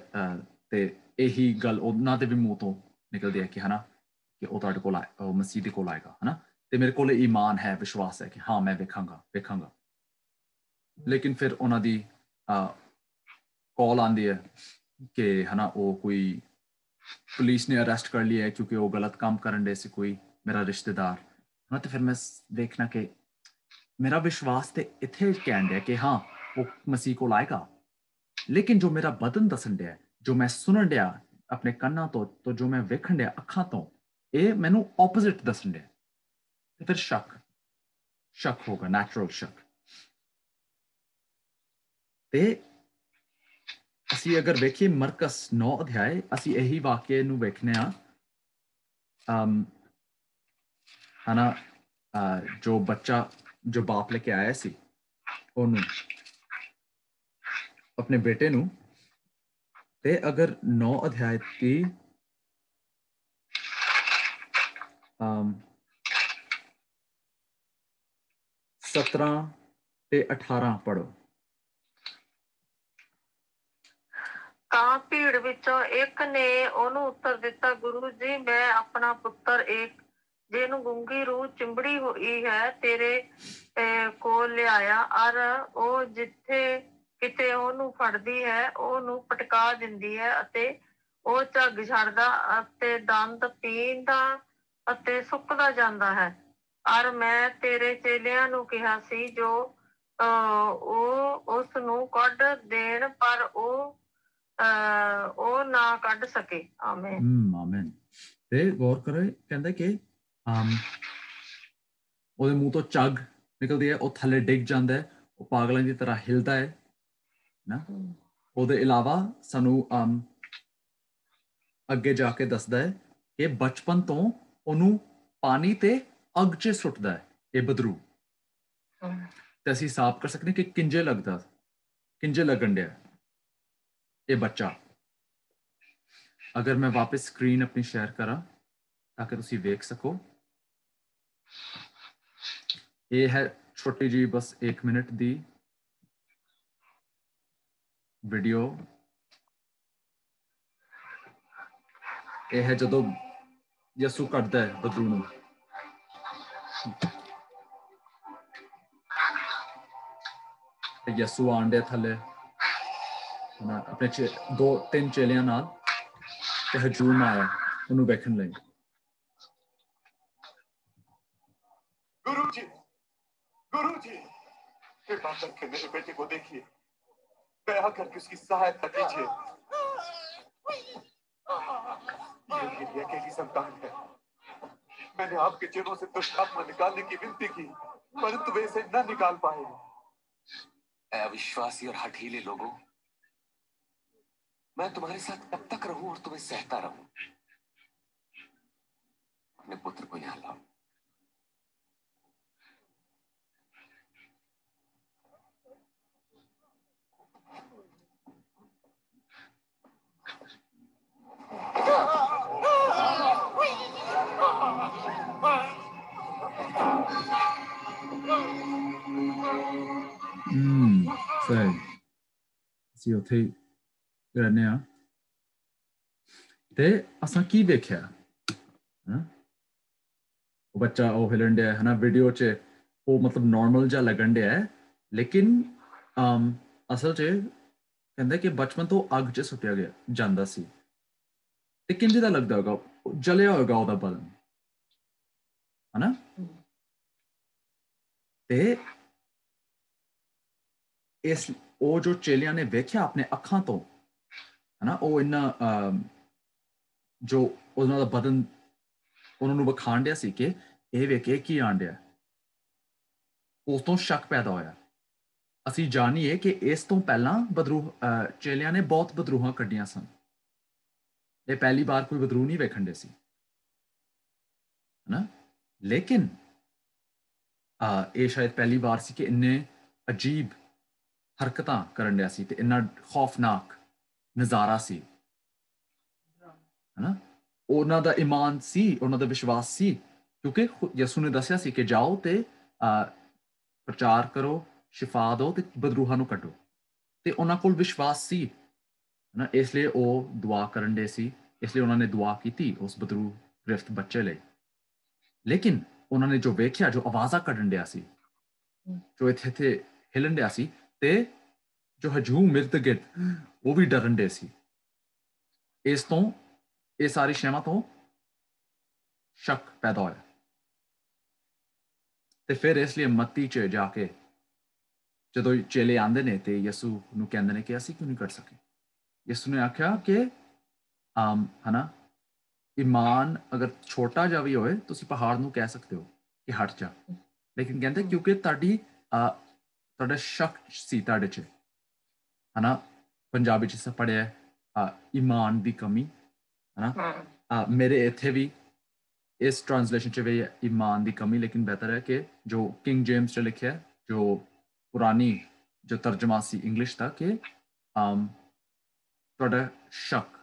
ਤੇ ਇਹੀ ਗੱਲ ਉਹਨਾਂ ਦੇ ਵੀ ਮੂੰਹ ਤੋਂ ਨਿਕਲਦੀ ਹੈ ਕਿ ਹਨਾ ਕਿ ਉਹ ਤੁਹਾਡੇ ਕੋਲ ਉਹ ਮਸੀਹ ਦੇ ਕੋਲ ਆਏਗਾ ਹਨਾ, ਤੇ ਮੇਰੇ ਕੋਲ ਈਮਾਨ ਹੈ, ਵਿਸ਼ਵਾਸ ਹੈ ਕਿ ਹਾਂ ਮੈਂ ਵੇਖਾਂਗਾ। ਲੇਕਿਨ ਫਿਰ ਉਹਨਾਂ ਦੀ ਕਾਲ ਆਉਂਦੀ ਹੈ ਕਿ ਹਨਾ ਉਹ ਕੋਈ ਪੁਲਿਸ ਨੇ ਅਰੈਸਟ ਕਰ ਲਿਆ ਹੈ ਕਿਉਂਕਿ ਉਹ ਗਲਤ ਕੰਮ ਕਰਨ ਦੇ ਸੀ, ਕੋਈ ਮੇਰਾ ਰਿਸ਼ਤੇਦਾਰ ਹਨਾ, ਤੇ ਫਿਰ ਮੈਂ ਦੇਖਣਾ ਕਿ ਮੇਰਾ ਵਿਸ਼ਵਾਸ ਤੇ ਇੱਥੇ ਕਹਿਣ ਡਿਆ ਕਿ ਹਾਂ ਉਹ ਮਸੀਹ ਕੋਲ ਆਏਗਾ, ਲੇਕਿਨ ਜੋ ਮੇਰਾ ਬਦਨ ਦੱਸਣ ਡਿਆ, ਜੋ ਮੈਂ ਸੁਣਨ ਡਿਆ ਆਪਣੇ ਕੰਨਾਂ ਤੋਂ ਜੋ ਮੈਂ ਵੇਖਣ ਡਿਆ ਅੱਖਾਂ ਤੋਂ, ਇਹ ਮੈਨੂੰ ਆਪੋਜ਼ਿਟ ਦੱਸਣ ਡਿਆ, ਤੇ ਫਿਰ ਸ਼ੱਕ ਹੋਗਾ, ਨੈਚੁਰਲ ਸ਼ੱਕ। ਤੇ ਅਸੀਂ ਅਗਰ ਵੇਖੀਏ ਮਰਕਸ 9 ਅਧਿਆਏ, ਅਸੀਂ ਇਹੀ ਵਾਕਿਆ ਨੂੰ ਵੇਖਨੇ ਆ ਹਨਾ, ਜੋ ਬੱਚਾ ਜੋ ਬਾਪ ਲੈ ਕੇ ਆਇਆ ਸੀ ਉਹਨੂੰ, ਆਪਣੇ ਬੇਟੇ ਨੂੰ, ਤੇ ਅਗਰ 9 ਅਧਿਆਏ ਦੀ 17 ਤੇ 18 ਪੜੋ। ਤਾਂ ਭੀੜ ਵਿੱਚੋਂ ਇੱਕ ਨੇ ਉਹਨੂੰ ਉੱਤਰ ਦਿੱਤਾ, ਗੁਰੂ ਜੀ ਮੈਂ ਆਪਣਾ ਪੁੱਤਰ ਇੱਕ ਜਿਹਨੂੰ ਗੂੰਗੀ ਰੂਹ ਚਿੰਬੜੀ ਹੋਈ ਹੈ ਤੇਰੇ ਕੋਲ ਲਿਆਇਆ, ਔਰ ਉਹ ਜਿੱਥੇ ਕਿਤੇ ਉਹਨੂੰ ਫੜਦੀ ਹੈ ਉਹਨੂੰ ਪਟਕਾ ਦਿੰਦੀ ਹੈ, ਅਤੇ ਉਹ ਝੱਗ ਛੱਡਦਾ ਅਤੇ ਦੰਦ ਪੀਂਦਾ ਅਤੇ ਸੁੱਕਦਾ ਜਾਂਦਾ ਹੈ। ਔਰ ਮੈਂ ਤੇਰੇ ਚੇਲਿਆਂ ਨੂੰ ਕਿਹਾ ਸੀ ਜੋ ਉਹ ਉਸ ਨੂੰ ਕੱਢ ਦੇਣ, ਪਰ ਉਹ ਨਾ ਕੱਢ ਸਕੇ। ਆਮੇਨ। ਤੇ ਗੌਰ ਕਰੋ, ਕਹਿੰਦਾ ਕਿ ਉਹਦੇ ਮੂੰਹ ਤੋਂ ਝੱਗ ਨਿਕਲਦੀ ਹੈ, ਉਹ ਥੱਲੇ ਡਿੱਗ ਜਾਂਦਾ ਹੈ, ਉਹ ਪਾਗਲਾਂ ਦੀ ਤਰ੍ਹਾਂ ਹਿਲਦਾ ਹੈ ਨਾ। ਉਹਦੇ ਇਲਾਵਾ ਸਾਨੂੰ ਅੱਗੇ ਜਾ ਕੇ ਦੱਸਦਾ ਹੈ ਕਿ ਬਚਪਨ ਤੋਂ ਉਹਨੂੰ ਪਾਣੀ ਤੇ ਅੱਗ 'ਚ ਸੁੱਟਦਾ ਹੈ ਇਹ ਬਦਰੂ, ਤੇ ਅਸੀਂ ਹਿਸਾਬ ਕਰ ਸਕਦੇ ਕਿ ਕਿੰਜੇ ਲੱਗਣ ਡਿਆ ਇਹ ਬੱਚਾ। ਅਗਰ ਮੈਂ ਵਾਪਸ ਸਕਰੀਨ ਆਪਣੀ ਸ਼ੇਅਰ ਕਰਾਂ ਤਾਂ ਕਿ ਤੁਸੀਂ ਵੇਖ ਸਕੋ, ਇਹ ਹੈ ਛੋਟੀ ਜੀ ਬਸ 1 ਮਿੰਟ ਦੀ ਵੀਡੀਓ। ਇਹ ਹੈ ਜਦੋਂ ਯਸੂ ਕੱਢਦਾ ਹੈ ਬਦਰੂ ਨੂੰ। ਯਸੂ ਆਂਡੇ ਥੱਲੇ ਹਨਾ ਆਪਣੇ 2-3 ਚੇਲਿਆਂ ਨਾਲ ਤੇ ਹਜੂਮ ਆਇਆ ਉਹਨੂੰ ਵੇਖਣ ਲਈ। गुरु जी कृपा करके मेरे बेटे को देखिए, दया करके उसकी सहायता कीजिए। ये मेरी अकेली संतान है। मैंने आपके चरणों से दुष्ट आत्मा निकालने की विनती की, परंतु वे इसे न निकाल पाए। अविश्वासी और हठीले लोगों, मैं तुम्हारे साथ कब तक रहूं और तुम्हें सहता रहूं? अपने पुत्र को यहां लाओ। ਸਹੀ ਅਸੀਂ ਉੱਥੇ ਰਹਿੰਦੇ ਹਾਂ ਤੇ ਅਸਾਂ ਕੀ ਵੇਖਿਆ ਉਹ ਬੱਚਾ ਉਹ ਹਿਲਣ ਡਿਆ ਹੈ ਨਾ ਵੀਡੀਓ 'ਚ ਉਹ ਮਤਲਬ ਨੋਰਮਲ ਜਿਹਾ ਲੱਗਣ ਡਿਆ ਹੈ ਲੇਕਿਨ ਅਸਲ 'ਚ ਕਹਿੰਦਾ ਕਿ ਬਚਪਨ ਤੋਂ ਅੱਗ 'ਚ ਸੁੱਟਿਆ ਗਿਆ ਜਾਂਦਾ ਸੀ ਤੇ ਕਿੰਝ ਦਾ ਲੱਗਦਾ ਹੋਗਾ ਜਲਿਆ ਹੋਏਗਾ ਉਹਦਾ ਬਦਨ ਹਨਾ ਤੇ ਇਸ ਉਹ ਜੋ ਚੇਲਿਆਂ ਨੇ ਵੇਖਿਆ ਆਪਣੇ ਅੱਖਾਂ ਤੋਂ ਹਨਾ ਉਹ ਇੰਨਾ ਜੋ ਉਹਨਾਂ ਦਾ ਬਦਨ ਉਹਨਾਂ ਨੂੰ ਵਿਖਾਣ ਡਿਆ ਸੀ ਕਿ ਇਹ ਵੇਖੇ ਕੀ ਆਣ ਡਿਆ ਉਸ ਤੋਂ ਸ਼ੱਕ ਪੈਦਾ ਹੋਇਆ। ਅਸੀਂ ਜਾਣੀਏ ਕਿ ਇਸ ਤੋਂ ਪਹਿਲਾਂ ਬਦਰੂਹ ਚੇਲਿਆਂ ਨੇ ਬਹੁਤ ਬਦਰੂਹਾਂ ਕੱਢੀਆਂ ਸਨ। ਇਹ ਪਹਿਲੀ ਵਾਰ ਕੋਈ ਬਦਰੂ ਨਹੀਂ ਵੇਖਣ ਡੇ ਸੀ ਹਨਾ ਲੇਕਿਨ ਇਹ ਸ਼ਾਇਦ ਪਹਿਲੀ ਵਾਰ ਸੀ ਕਿ ਇੰਨੇ ਅਜੀਬ ਹਰਕਤਾਂ ਕਰਨ ਡਿਆ ਸੀ ਤੇ ਇੰਨਾ ਖੌਫਨਾਕ ਨਜ਼ਾਰਾ ਸੀ ਹਨਾ ਉਹਨਾਂ ਦਾ ਈਮਾਨ ਸੀ ਉਹਨਾਂ ਦਾ ਵਿਸ਼ਵਾਸ ਸੀ ਕਿਉਂਕਿ ਯਿਸੂ ਨੇ ਦੱਸਿਆ ਸੀ ਕਿ ਜਾਓ ਤੇ ਪ੍ਰਚਾਰ ਕਰੋ ਸ਼ਿਫਾ ਦਿਓ ਤੇ ਬਦਰੂਹਾਂ ਨੂੰ ਕੱਢੋ ਤੇ ਉਹਨਾਂ ਕੋਲ ਵਿਸ਼ਵਾਸ ਸੀ ਹਨਾ ਇਸ ਲਈ ਉਹ ਦੁਆ ਕਰਨ ਡੇ ਸੀ ਇਸ ਲਈ ਉਹਨਾਂ ਨੇ ਦੁਆ ਕੀਤੀ ਉਸ ਬਦਰੂ ਗ੍ਰਿਫਤ ਬੱਚੇ ਲਈ ਲੇਕਿਨ ਉਹਨਾਂ ਨੇ ਜੋ ਵੇਖਿਆ ਜੋ ਆਵਾਜ਼ਾਂ ਕੱਢਣ ਡਿਆ ਸੀ ਜੋ ਇੱਥੇ ਹਿਲਣ ਡਿਆ ਸੀ ਤੇ ਜੋ ਹਜੂਮ ਮਿਰਦ ਗਿਰਦ ਉਹ ਵੀ ਡਰਨ ਡੇ ਸੀ ਇਸ ਤੋਂ ਇਹ ਸਾਰੀ ਸ਼ੈਵਾਂ ਤੋਂ ਸ਼ੱਕ ਪੈਦਾ ਹੋਇਆ ਤੇ ਫਿਰ ਇਸ ਲਈ ਮੱਤੀ 'ਚ ਜਾ ਕੇ ਜਦੋਂ ਚੇਲੇ ਆਉਂਦੇ ਨੇ ਤੇ ਯਿਸੂ ਨੂੰ ਕਹਿੰਦੇ ਨੇ ਕਿ ਅਸੀਂ ਕਿਉਂ ਨਹੀਂ ਕਰ ਸਕੇ ਯਿਸੂ ਨੇ ਆਖਿਆ ਕਿ ਹਨਾ ਈਮਾਨ ਅਗਰ ਛੋਟਾ ਜਿਹਾ ਵੀ ਹੋਏ ਤੁਸੀਂ ਪਹਾੜ ਨੂੰ ਕਹਿ ਸਕਦੇ ਹੋ ਕਿ ਹਟ ਜਾ ਲੇਕਿਨ ਕਹਿੰਦੇ ਕਿਉਂਕਿ ਤੁਹਾਡਾ ਸ਼ੱਕ ਸੀ ਤੁਹਾਡੇ 'ਚ ਹਨਾ ਪੰਜਾਬੀ 'ਚ ਸਭ ਪੜ੍ਹਿਆ ਈਮਾਨ ਦੀ ਕਮੀ ਹਨਾ ਮੇਰੇ ਇੱਥੇ ਵੀ ਇਸ ਟ੍ਰਾਂਸਲੇਸ਼ਨ 'ਚ ਵੀ ਈਮਾਨ ਦੀ ਕਮੀ ਲੇਕਿਨ ਬਿਹਤਰ ਹੈ ਕਿ ਜੋ ਕਿੰਗ ਜੇਮਸ 'ਚ ਲਿਖਿਆ ਜੋ ਪੁਰਾਣੀ ਜੋ ਤਰਜਮਾ ਸੀ ਇੰਗਲਿਸ਼ ਦਾ ਕਿ ਤੁਹਾਡਾ ਸ਼ੱਕ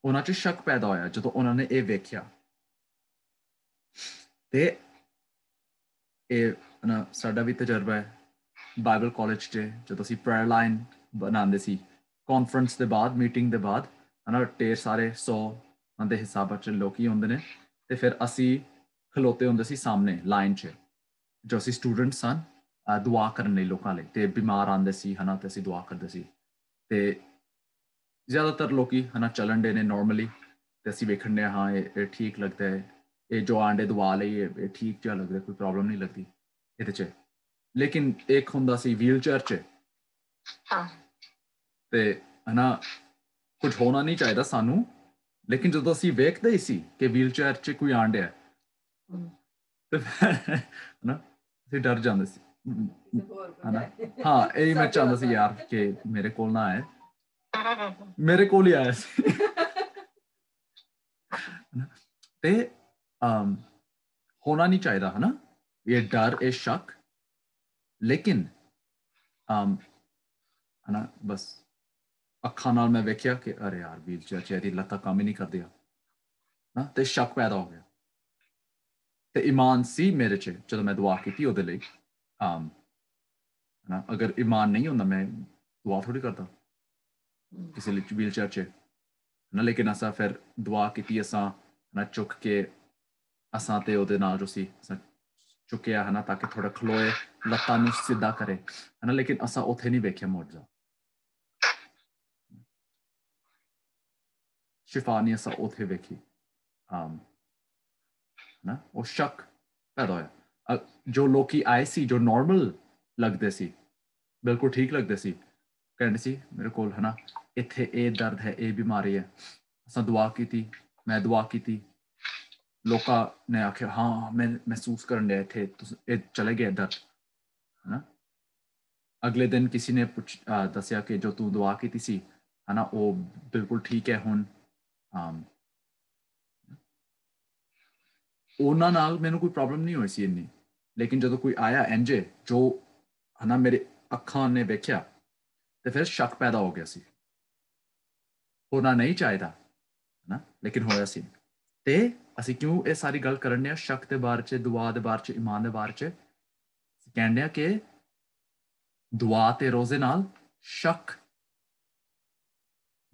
ਉਹਨਾਂ 'ਚ ਸ਼ੱਕ ਪੈਦਾ ਹੋਇਆ ਜਦੋਂ ਉਹਨਾਂ ਨੇ ਇਹ ਵੇਖਿਆ ਤੇ ਇਹ ਨਾ ਸਾਡਾ ਵੀ ਤਜਰਬਾ ਹੈ ਬਾਈਬਲ ਕਾਲਜ 'ਚ ਜਦੋਂ ਅਸੀਂ ਪ੍ਰੇਅਰ ਲਾਈਨ ਬਣਾਉਂਦੇ ਸੀ ਕਾਨਫਰੰਸ ਦੇ ਬਾਅਦ ਮੀਟਿੰਗ ਦੇ ਬਾਅਦ ਹਨਾ ਢੇਰ ਸਾਰੇ 100 ਦੇ ਹਿਸਾਬ 'ਚ ਲੋਕੀ ਹੁੰਦੇ ਨੇ ਤੇ ਫਿਰ ਅਸੀਂ ਖਲੋਤੇ ਹੁੰਦੇ ਸੀ ਸਾਹਮਣੇ ਲਾਈਨ 'ਚ ਜੋ ਅਸੀਂ ਸਟੂਡੈਂਟ ਸਨ ਦੁਆ ਕਰਨ ਲਈ ਲੋਕਾਂ ਲਈ ਤੇ ਬਿਮਾਰ ਆਉਂਦੇ ਸੀ ਹਨਾ ਤੇ ਅਸੀਂ ਦੁਆ ਕਰਦੇ ਸੀ ਤੇ ਜ਼ਿਆਦਾਤਰ ਲੋਕੀ ਹਨਾ ਚੱਲਣ ਡੇ ਨੇ ਨਾਰਮਲੀ ਤੇ ਅਸੀਂ ਵੇਖਣ ਦੇ ਹਾਂ ਇਹ ਠੀਕ ਲੱਗਦਾ ਹੈ ਇਹ ਜੋ ਆਂਡੇ ਦੁਆ ਲਈ ਇਹ ਠੀਕ ਜਿਹਾ ਲੱਗਦਾ ਕੋਈ ਪ੍ਰੋਬਲਮ ਨਹੀਂ ਲੱਗਦੀ ਇਹਦੇ 'ਚ ਲੇਕਿਨ ਇੱਕ ਹੁੰਦਾ ਸੀ ਵੀਲ ਚੇਅਰ 'ਚ ਤੇ ਹਨਾ ਕੁਝ ਹੋਣਾ ਨਹੀਂ ਚਾਹੀਦਾ ਸਾਨੂੰ ਲੇਕਿਨ ਜਦੋਂ ਅਸੀਂ ਵੇਖਦੇ ਹੀ ਸੀ ਕਿ ਵੀਲ ਚੇਅਰ 'ਚ ਕੋਈ ਆਣ ਡਿਆ ਤੇ ਹਨਾ ਅਸੀਂ ਡਰ ਜਾਂਦੇ ਸੀ ਹਨਾ ਹਾਂ ਇਹ ਮੈਂ ਚਾਹੁੰਦਾ ਸੀ ਯਾਰ ਕਿ ਮੇਰੇ ਕੋਲ ਨਾ ਆਏ ਮੇਰੇ ਕੋਲ ਹੀ ਆਇਆ ਸੀ ਤੇ ਹੋਣਾ ਨਹੀਂ ਚਾਹੀਦਾ ਹਨਾ ਇਹ ਡਰ ਇਹ ਸ਼ੱਕ ਲੇਕਿਨ ਹਨਾ ਬਸ ਅੱਖਾਂ ਨਾਲ ਮੈਂ ਵੇਖਿਆ ਕਿ ਅਰੇ ਯਾਰ ਵੀਲ ਚੇਅਰ 'ਚ ਇਹਦੀ ਲੱਤਾਂ ਕੰਮ ਹੀ ਨਹੀਂ ਕਰਦੀਆਂ ਨਾ ਤੇ ਸ਼ੱਕ ਪੈਦਾ ਹੋ ਗਿਆ ਤੇ ਈਮਾਨ ਸੀ ਮੇਰੇ 'ਚ ਜਦੋਂ ਮੈਂ ਦੁਆ ਕੀਤੀ ਉਹਦੇ ਲਈ ਹਨਾ ਅਗਰ ਈਮਾਨ ਨਹੀਂ ਹੁੰਦਾ ਮੈਂ ਦੁਆ ਥੋੜੀ ਕਰਦਾ ਕਿਸੇ ਲਈ ਵੀਲ ਚੇਅਰ 'ਚ ਨਾ ਲੇਕਿਨ ਅਸਾਂ ਫਿਰ ਦੁਆ ਕੀਤੀ ਅਸਾਂ ਨਾ ਚੁੱਕ ਕੇ ਅਸਾਂ ਤੇ ਉਹਦੇ ਨਾਲ ਜੋ ਸੀ ਚੁੱਕਿਆ ਹੈ ਨਾ ਤਾਂ ਕਿ ਥੋੜਾ ਖਲੋਏ, ਲੱਤਾਂ ਨੂੰ ਸਿੱਧਾ ਕਰੇ ਹੈ ਨਾ, ਲੇਕਿਨ ਅਸਾਂ ਉੱਥੇ ਨਹੀਂ ਵੇਖਿਆ ਮੁਆਜਜ਼ਾ, ਸ਼ਿਫਾ ਨਹੀਂ ਅਸਾਂ ਉੱਥੇ ਵੇਖੀ। ਨਾ ਉਹ ਸ਼ੱਕ ਪੈਦਾ ਹੋਇਆ। ਜੋ ਲੋਕੀ ਆਏ ਸੀ ਜੋ ਨਾਰਮਲ ਲੱਗਦੇ ਸੀ, ਬਿਲਕੁਲ ਠੀਕ ਲੱਗਦੇ ਸੀ, ਕਹਿੰਦੇ ਸੀ ਮੇਰੇ ਕੋਲ ਹੈ ਨਾ ਇੱਥੇ ਇਹ ਦਰਦ ਹੈ, ਇਹ ਬਿਮਾਰੀ ਹੈ। ਅਸਾਂ ਦੁਆ ਕੀਤੀ, ਮੈਂ ਦੁਆ ਕੀਤੀ, ਲੋਕਾਂ ਨੇ ਆਖਿਆ ਹਾਂ ਮੈਂ ਮਹਿਸੂਸ ਕਰਨ ਡਿਆ ਇੱਥੇ, ਤੁਸੀਂ ਇਹ ਚਲੇ ਗਏ ਦਰਦ ਹੈ ਨਾ। ਅਗਲੇ ਦਿਨ ਕਿਸੇ ਨੇ ਦੱਸਿਆ ਕਿ ਜੋ ਤੂੰ ਦੁਆ ਕੀਤੀ ਸੀ ਹੈ ਨਾ ਉਹ ਬਿਲਕੁਲ ਠੀਕ ਹੈ ਹੁਣ। ਉਹਨਾਂ ਨਾਲ ਮੈਨੂੰ ਕੋਈ ਪ੍ਰੋਬਲਮ ਨਹੀਂ ਹੋਈ ਸੀ ਇੰਨੀ, ਲੇਕਿਨ ਜਦੋਂ ਕੋਈ ਆਇਆ ਇੰਜੇ ਜੋ ਹੈ ਨਾ ਮੇਰੇ ਅੱਖਾਂ ਨੇ ਵੇਖਿਆ ਤੇ ਫਿਰ ਸ਼ੱਕ ਪੈਦਾ ਹੋ ਗਿਆ ਸੀ। ਹੋਣਾ ਨਹੀਂ ਚਾਹੀਦਾ ਹੈ ਨਾ, ਲੇਕਿਨ ਹੋਇਆ ਸੀ। ਤੇ ਅਸੀਂ ਕਿਉਂ ਇਹ ਸਾਰੀ ਗੱਲ ਕਰਨ ਡਿਆ ਸ਼ੱਕ ਦੇ ਬਾਰੇ 'ਚ, ਦੁਆ ਦੇ ਬਾਰੇ 'ਚ, ਈਮਾਨ ਦੇ ਬਾਰੇ 'ਚ? ਅਸੀਂ ਕਹਿਣ ਡਿਆ ਕਿ ਦੁਆ ਤੇ ਰੋਜ਼ੇ ਨਾਲ ਸ਼ੱਕ,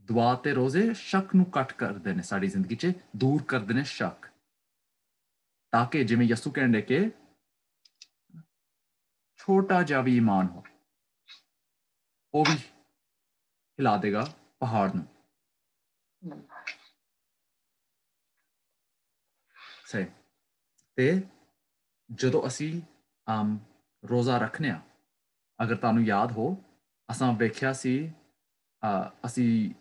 ਦੁਆ ਤੇ ਰੋਜ਼ੇ ਸ਼ੱਕ ਨੂੰ ਕੱਟ ਕਰਦੇ ਨੇ, ਸਾਡੀ ਜ਼ਿੰਦਗੀ 'ਚ ਦੂਰ ਕਰਦੇ ਨੇ ਸ਼ੱਕ, ਤਾਂ ਕਿ ਜਿਵੇਂ ਯਸੂ ਕਹਿੰਦੇ ਕਿ ਛੋਟਾ ਜਿਹਾ ਵੀ ਈਮਾਨ ਹੋ ਉਹ ਵੀ ਹਿਲਾ ਦੇਗਾ ਪਹਾੜ ਨੂੰ। ਸਹੀ। ਤੇ ਜਦੋਂ ਅਸੀਂ ਰੋਜ਼ਾ ਰੱਖਨੇ ਆ, ਅਗਰ ਤੁਹਾਨੂੰ ਯਾਦ ਹੋ ਅਸਾਂ ਵੇਖਿਆ ਸੀ, ਅਸੀਂ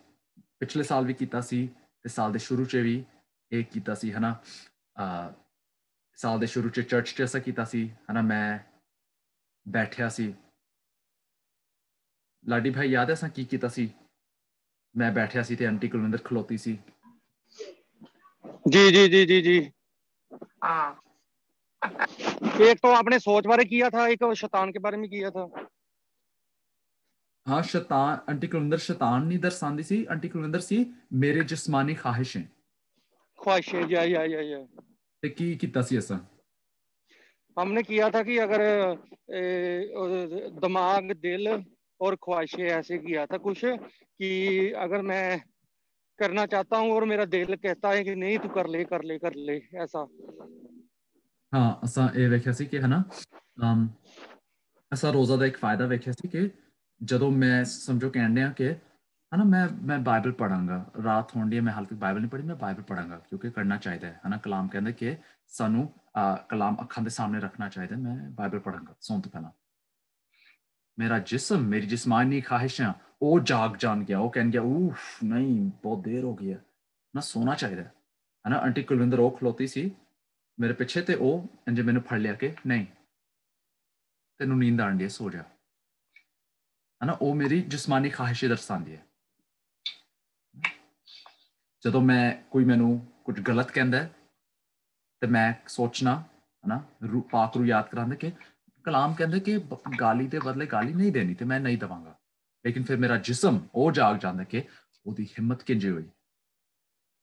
ਪਿਛਲੇ ਸਾਲ ਵੀ ਕੀਤਾ ਸੀ ਤੇ ਸਾਲ ਦੇ ਸ਼ੁਰੂ 'ਚ ਵੀ ਇਹ ਕੀਤਾ ਸੀ ਹੈ ਨਾ। ਸਾਲ ਦੇ ਸ਼ੁਰੂ 'ਚ ਚਰਚ 'ਚ ਅਸਾਂ ਕੀਤਾ ਸੀ ਹੈ ਨਾ। ਮੈਂ ਬੈਠਿਆ ਸੀ, ਲਾਡੀ ਭਾਈ ਯਾਦ ਹੈ ਅਸਾਂ ਕੀ ਕੀਤਾ ਸੀ? मैं बैठा सी ते आंटी कुलविंदर खलोती सी। जी जी जी जी जी हाँ एक तो आपने सोच बारे किया था, एक शैतान के बारे में किया था। हाँ शैतान, आंटी कुलविंदर शैतान नहीं दर्शांदी सी, आंटी कुलविंदर सी मेरे जिस्मानी ख्वाहिशें ख्वाहिशें या ते की कीता सी असां? हमने किया था कि अगर दिमाग, दिल और ख्वाहिशें ऐसे किया था कुछ कि अगर मैं करना चाहता हूँ और मेरा दिल कहता है कि नहीं तू कर ले कर ले कर ले, ऐसा। हाँ असां ਇਹ ਵੇਖਿਆ ਸੀ ਕਿ ਹੈ ਨਾ ਅਸਾਂ ਰੋਜ਼ਾ ਦਾ ਇੱਕ ਫਾਇਦਾ ਵੇਖਿਆ ਸੀ ਕਿ ਜਦੋਂ ਮੈਂ ਸਮਝੋ ਕਹਿੰਦੇ ਆ ਕਿ है ना मैं बाइबल पढ़ांगा, रात होंदी है मैं हाल तक बाइबल नहीं पढ़ी, मैं बाइबल पढ़ांगा क्योंकि करना चाहिए है ना। कलाम कहते कि सानू कलाम अखां दे सामने रखना चाहिए। मैं बाइबल पढ़ांगा सोन तो पहला, मेरा जिस्म, मेरी जिस्मानी ख्वाहिशां वो जाग जान गया, वो कह गया उफ नहीं बहुत देर हो गई है ना, सोना चाहिए है ना। आंटी कुलविंदर वो खलोती सी मेरे पिछे ते वो इंजे मैनू फड़ लिया कि नहीं तेनू नींद आंदी है, सो जा है ना। वो मेरी जिस्मानी ख्वाहिशें दर्शांदी है। ਜਦੋਂ ਮੈਂ ਕੋਈ ਮੈਨੂੰ ਕੁਝ ਗਲਤ ਕਹਿੰਦਾ ਤੇ ਮੈਂ ਸੋਚਣਾ ਹੈ ਨਾ, ਪਾਕ ਨੂੰ ਯਾਦ ਕਰਾਂਦੇ ਕਿ ਕਲਾਮ ਕਹਿੰਦੇ ਕਿ ਗਾਲੀ ਦੇ ਬਦਲੇ ਗਾਲੀ ਨਹੀਂ ਦੇਣੀ ਤੇ ਮੈਂ ਨਹੀਂ ਦਵਾਂਗਾ। ਲੇਕਿਨ ਫਿਰ ਮੇਰਾ ਜਿਸਮ ਉਹ ਜਾਗ ਜਾਂਦਾ ਕਿ ਉਹਦੀ ਹਿੰਮਤ ਕਿੰਜੇ ਹੋਈ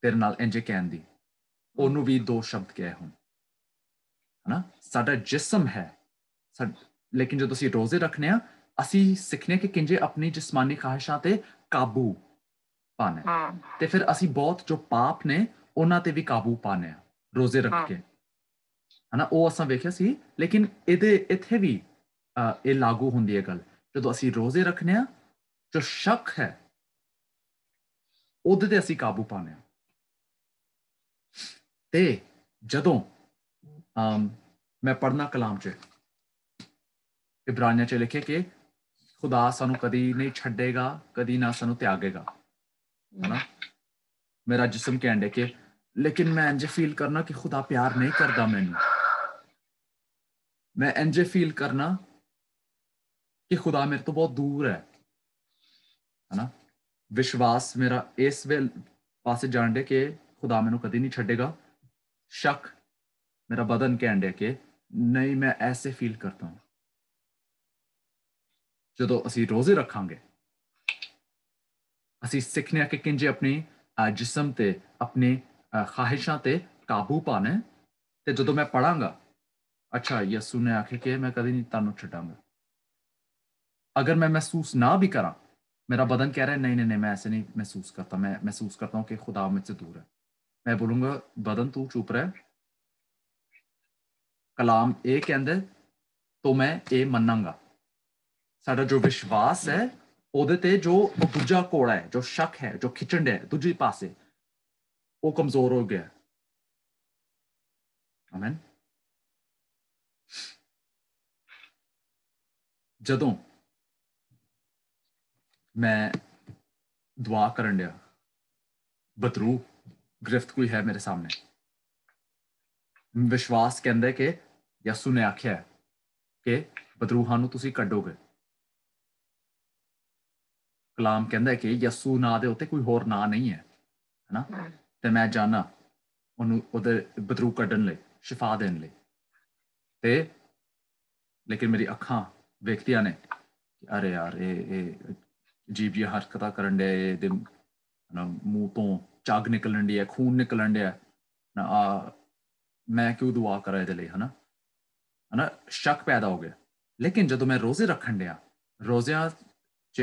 ਤੇਰੇ ਨਾਲ ਇੰਜੇ ਕਹਿਣ ਦੀ। ਉਹਨੂੰ ਵੀ ਦੋ ਸ਼ਬਦ ਕਹੇ ਹੁਣ ਹੈ ਨਾ। ਸਾਡਾ ਜਿਸਮ ਹੈ ਲੇਕਿਨ ਜਦੋਂ ਅਸੀਂ ਰੋਜ਼ੇ ਰੱਖਨੇ ਆ ਅਸੀਂ ਸਿੱਖਨੇ ਕਿ ਕਿੰਜੇ ਆਪਣੀ ਜਿਸਮਾਨੀ ਖ਼ਾਹਿਸ਼ਾਂ ਤੇ ਕਾਬੂ ਪਾਣਾ ਤੇ ਫਿਰ ਅਸੀਂ ਬਹੁਤ ਜੋ ਪਾਪ ਨੇ ਉਹਨਾਂ ਤੇ ਵੀ ਕਾਬੂ ਪਾਣੇ ਆ ਰੋਜ਼ੇ ਰੱਖ ਕੇ ਹੈ ਨਾ। ਉਹ ਅਸਾਂ ਵੇਖਿਆ ਸੀ। ਲੇਕਿਨ ਇਹਦੇ ਇੱਥੇ ਵੀ ਇਹ ਲਾਗੂ ਹੁੰਦੀ ਹੈ ਗੱਲ, ਜਦੋਂ ਅਸੀਂ ਰੋਜ਼ੇ ਰੱਖਨੇ ਆ ਜੋ ਸ਼ੱਕ ਹੈ ਉਹਦੇ ਤੇ ਅਸੀਂ ਕਾਬੂ ਪਾਣੇ ਆ। ਤੇ ਜਦੋਂ ਮੈਂ ਪੜ੍ਹਨਾ ਕਲਾਮ 'ਚ ਇਬਰਾਨੀਆਂ 'ਚ ਲਿਖੇ ਕਿ ਖੁਦਾ ਸਾਨੂੰ ਕਦੀ ਨਹੀਂ ਛੱਡੇਗਾ, ਕਦੀ ਨਾ ਸਾਨੂੰ ਤਿਆਗੇਗਾ है ना। मेरा जिस्म कहने के लेकिन मैं इंजे फील करना कि खुदा प्यार नहीं करता मैनू, मैं इंजे फील करना कि खुदा मेरे तो बहुत दूर है ना। विश्वास मेरा इस वे पासे जान दे कि खुदा मैनू कदी नहीं छड़ेगा। शक मेरा बदन कहन दे कि नहीं मैं ऐसे फील करता हूं। जो असी रोजे रखांगे ਅਸੀਂ ਸਿੱਖਨੇ ਆ ਕਿ ਕਿੰਜੇ ਆਪਣੀ ਜਿਸਮ ਤੇ ਆਪਣੀ ਖ਼ਾਹਿਸ਼ਾਂ ਤੇ ਕਾਬੂ ਪਾਣਾ। ਤੇ ਜਦੋਂ ਮੈਂ ਪੜਾਂਗਾ ਅੱਛਾ ਯਿਸੂ ਨੇ ਆਖਿਆ ਕਿ ਮੈਂ ਕਦੇ ਨਹੀਂ ਤੁਹਾਨੂੰ ਛੱਡਾਂਗਾ। अगर मैं महसूस ना भी करा, मेरा बदन कह रहा है नहीं नहीं नहीं मैं ऐसे नहीं महसूस करता, मैं महसूस करता हूँ कि खुदा मुझसे दूर है, मैं बोलूंगा बदन तू चुप रह, ਕਲਾਮ ਇਹ ਕਹਿੰਦੇ तो मैं ਇਹ ਮੰਨਾਂਗਾ। ਸਾਡਾ ਜੋ ਵਿਸ਼ਵਾਸ ਹੈ ਉਹਦੇ ਤੇ ਜੋ ਦੂਜਾ ਕੋੜਾ ਹੈ, ਜੋ ਸ਼ੱਕ ਹੈ, ਜੋ ਖਿੱਚਣ ਡਿਆ ਦੂਜੇ ਪਾਸੇ, ਉਹ ਕਮਜ਼ੋਰ ਹੋ ਗਿਆ। ਆਮੀਨ। ਜਦੋਂ ਮੈਂ ਦੁਆ ਕਰਨ ਡਿਆ, ਬਦਰੂ ਗ੍ਰਿਫਤ ਕੋਈ ਹੈ ਮੇਰੇ ਸਾਹਮਣੇ, ਵਿਸ਼ਵਾਸ ਕਹਿੰਦਾ ਕਿ ਯਸੂ ਨੇ ਆਖਿਆ ਕਿ ਬਦਰੂਹਾਂ ਨੂੰ ਤੁਸੀਂ ਕੱਢੋਗੇ। ਕਲਾਮ ਕਹਿੰਦਾ ਕਿ ਯਸੂ ਨਾਂ ਦੇ ਉੱਤੇ ਕੋਈ ਹੋਰ ਨਾਂ ਨਹੀਂ ਹੈ, ਹਨਾ। ਤੇ ਮੈਂ ਜਾਣਾ ਉਹਨੂੰ ਉਹਦੇ ਬਦਰੂ ਕੱਢਣ ਲਈ, ਸ਼ਿਫਾ ਦੇਣ ਲਈ। ਤੇ ਲੇਕਿਨ ਮੇਰੀ ਅੱਖਾਂ ਵੇਖਦੀਆਂ ਨੇ ਕਿ ਅਰੇ ਯਾਰ ਇਹ ਅਜੀਬ ਜਿਹੀਆਂ ਹਰਕਤਾਂ ਕਰਨ ਡਿਆ, ਇਹਦੇ ਮੂੰਹ ਤੋਂ ਝੱਗ ਨਿਕਲਣ ਡਿਆ, ਖੂਨ ਨਿਕਲਣ ਡਿਆ ਨਾ, ਮੈਂ ਕਿਉਂ ਦੁਆ ਕਰਾਂ ਇਹਦੇ ਲਈ, ਹਨਾ। ਸ਼ੱਕ ਪੈਦਾ ਹੋ ਗਿਆ। ਲੇਕਿਨ ਜਦੋਂ ਮੈਂ ਰੋਜ਼ੇ ਰੱਖਣ ਡਿਆ, ਰੋਜ਼ਿਆਂ 'ਚ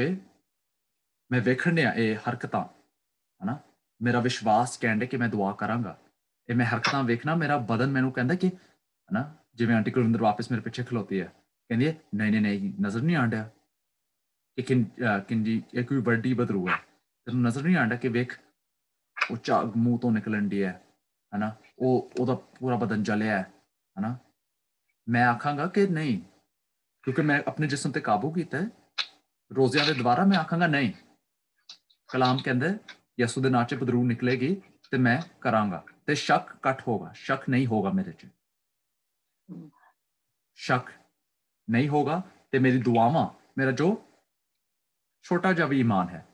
ਮੈਂ ਵੇਖਣ ਡਿਆ ਇਹ ਹਰਕਤਾਂ, ਹਨਾ, ਮੇਰਾ ਵਿਸ਼ਵਾਸ ਕਹਿੰਦੇ ਕਿ ਮੈਂ ਦੁਆ ਕਰਾਂਗਾ। ਇਹ ਮੈਂ ਹਰਕਤਾਂ ਵੇਖਣਾ, ਮੇਰਾ ਬਦਨ ਮੈਨੂੰ ਕਹਿੰਦਾ ਕਿ, ਹਨਾ, ਜਿਵੇਂ ਆਂਟੀ ਕੁਲਵਿੰਦਰ ਵਾਪਸ ਮੇਰੇ ਪਿੱਛੇ ਖਲੋਤੀ ਹੈ, ਕਹਿੰਦੀ ਹੈ ਨਹੀਂ ਨਜ਼ਰ ਨਹੀਂ ਆਣ ਡਿਆ ਕਿ ਕਿੰਜੀ ਇਹ ਕੋਈ ਵੱਡੀ ਬਦਰੂ ਹੈ, ਤੈਨੂੰ ਨਜ਼ਰ ਨਹੀਂ ਆਣ ਡਿਆ ਕਿ ਵੇਖ ਉਹ ਝੱਗ ਮੂੰਹ ਤੋਂ ਨਿਕਲਣ ਡਿਆ, ਹਨਾ, ਉਹਦਾ ਪੂਰਾ ਬਦਨ ਜਲਿਆ, ਹਨਾ। ਮੈਂ ਆਖਾਂਗਾ ਕਿ ਨਹੀਂ, ਕਿਉਂਕਿ ਮੈਂ ਆਪਣੇ ਜਿਸਮ ਤੇ ਕਾਬੂ ਕੀਤਾ ਹੈ। ਰੋਜ਼ਿਆਂ ਦੇ ਦੁਆਰਾ ਮੈਂ ਆਖਾਂਗਾ ਨਹੀਂ। ਕਲਾਮ ਕਹਿੰਦਾ ਯਸੂ ਦੇ ਨਾਂ 'ਚ ਬਦਰੂ ਨਿਕਲੇਗੀ ਤੇ ਮੈਂ ਕਰਾਂਗਾ ਤੇ ਸ਼ੱਕ ਘੱਟ ਹੋਗਾ। ਸ਼ੱਕ ਨਹੀਂ ਹੋਗਾ ਮੇਰੇ 'ਚ, ਸ਼ੱਕ ਨਹੀਂ ਹੋਗਾ ਤੇ ਮੇਰੀ ਦੁਆਵਾਂ, ਮੇਰਾ ਜੋ ਛੋਟਾ ਜਿਹਾ ਵੀ ਈਮਾਨ ਹੈ,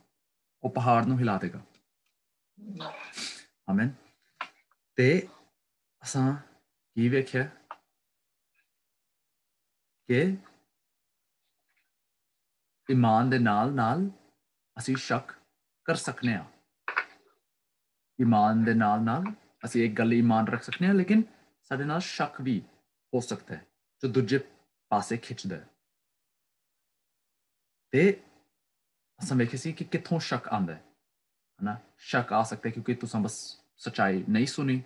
ਉਹ ਪਹਾੜ ਨੂੰ ਹਿਲਾ ਦੇਗਾ। ਆਮੀਨ। ਤੇ ਅਸਾਂ ਕੀ ਵੇਖਿਆ ਕਿ ਈਮਾਨ ਦੇ ਨਾਲ ਅਸੀਂ ਸ਼ੱਕ ਕਰ ਸਕਦੇ ਹਾਂ। ਈਮਾਨ ਦੇ ਨਾਲ ਅਸੀਂ ਇੱਕ ਗੱਲ ਈਮਾਨ ਰੱਖ ਸਕਦੇ ਹਾਂ, ਲੇਕਿਨ ਸਾਡੇ ਨਾਲ ਸ਼ੱਕ ਵੀ ਹੋ ਸਕਦਾ ਹੈ ਜੋ ਦੂਜੇ ਪਾਸੇ ਖਿੱਚਦਾ ਹੈ। ਤੇ ਅਸਾਂ ਵੇਖਿਆ ਸੀ ਕਿ ਕਿੱਥੋਂ ਸ਼ੱਕ ਆਉਂਦਾ ਹੈ, ਹਨਾ। ਸ਼ੱਕ ਆ ਸਕਦਾ ਕਿਉਂਕਿ ਤੁਸੀਂ ਬਸ ਸੱਚਾਈ ਨਹੀਂ ਸੁਣੀ।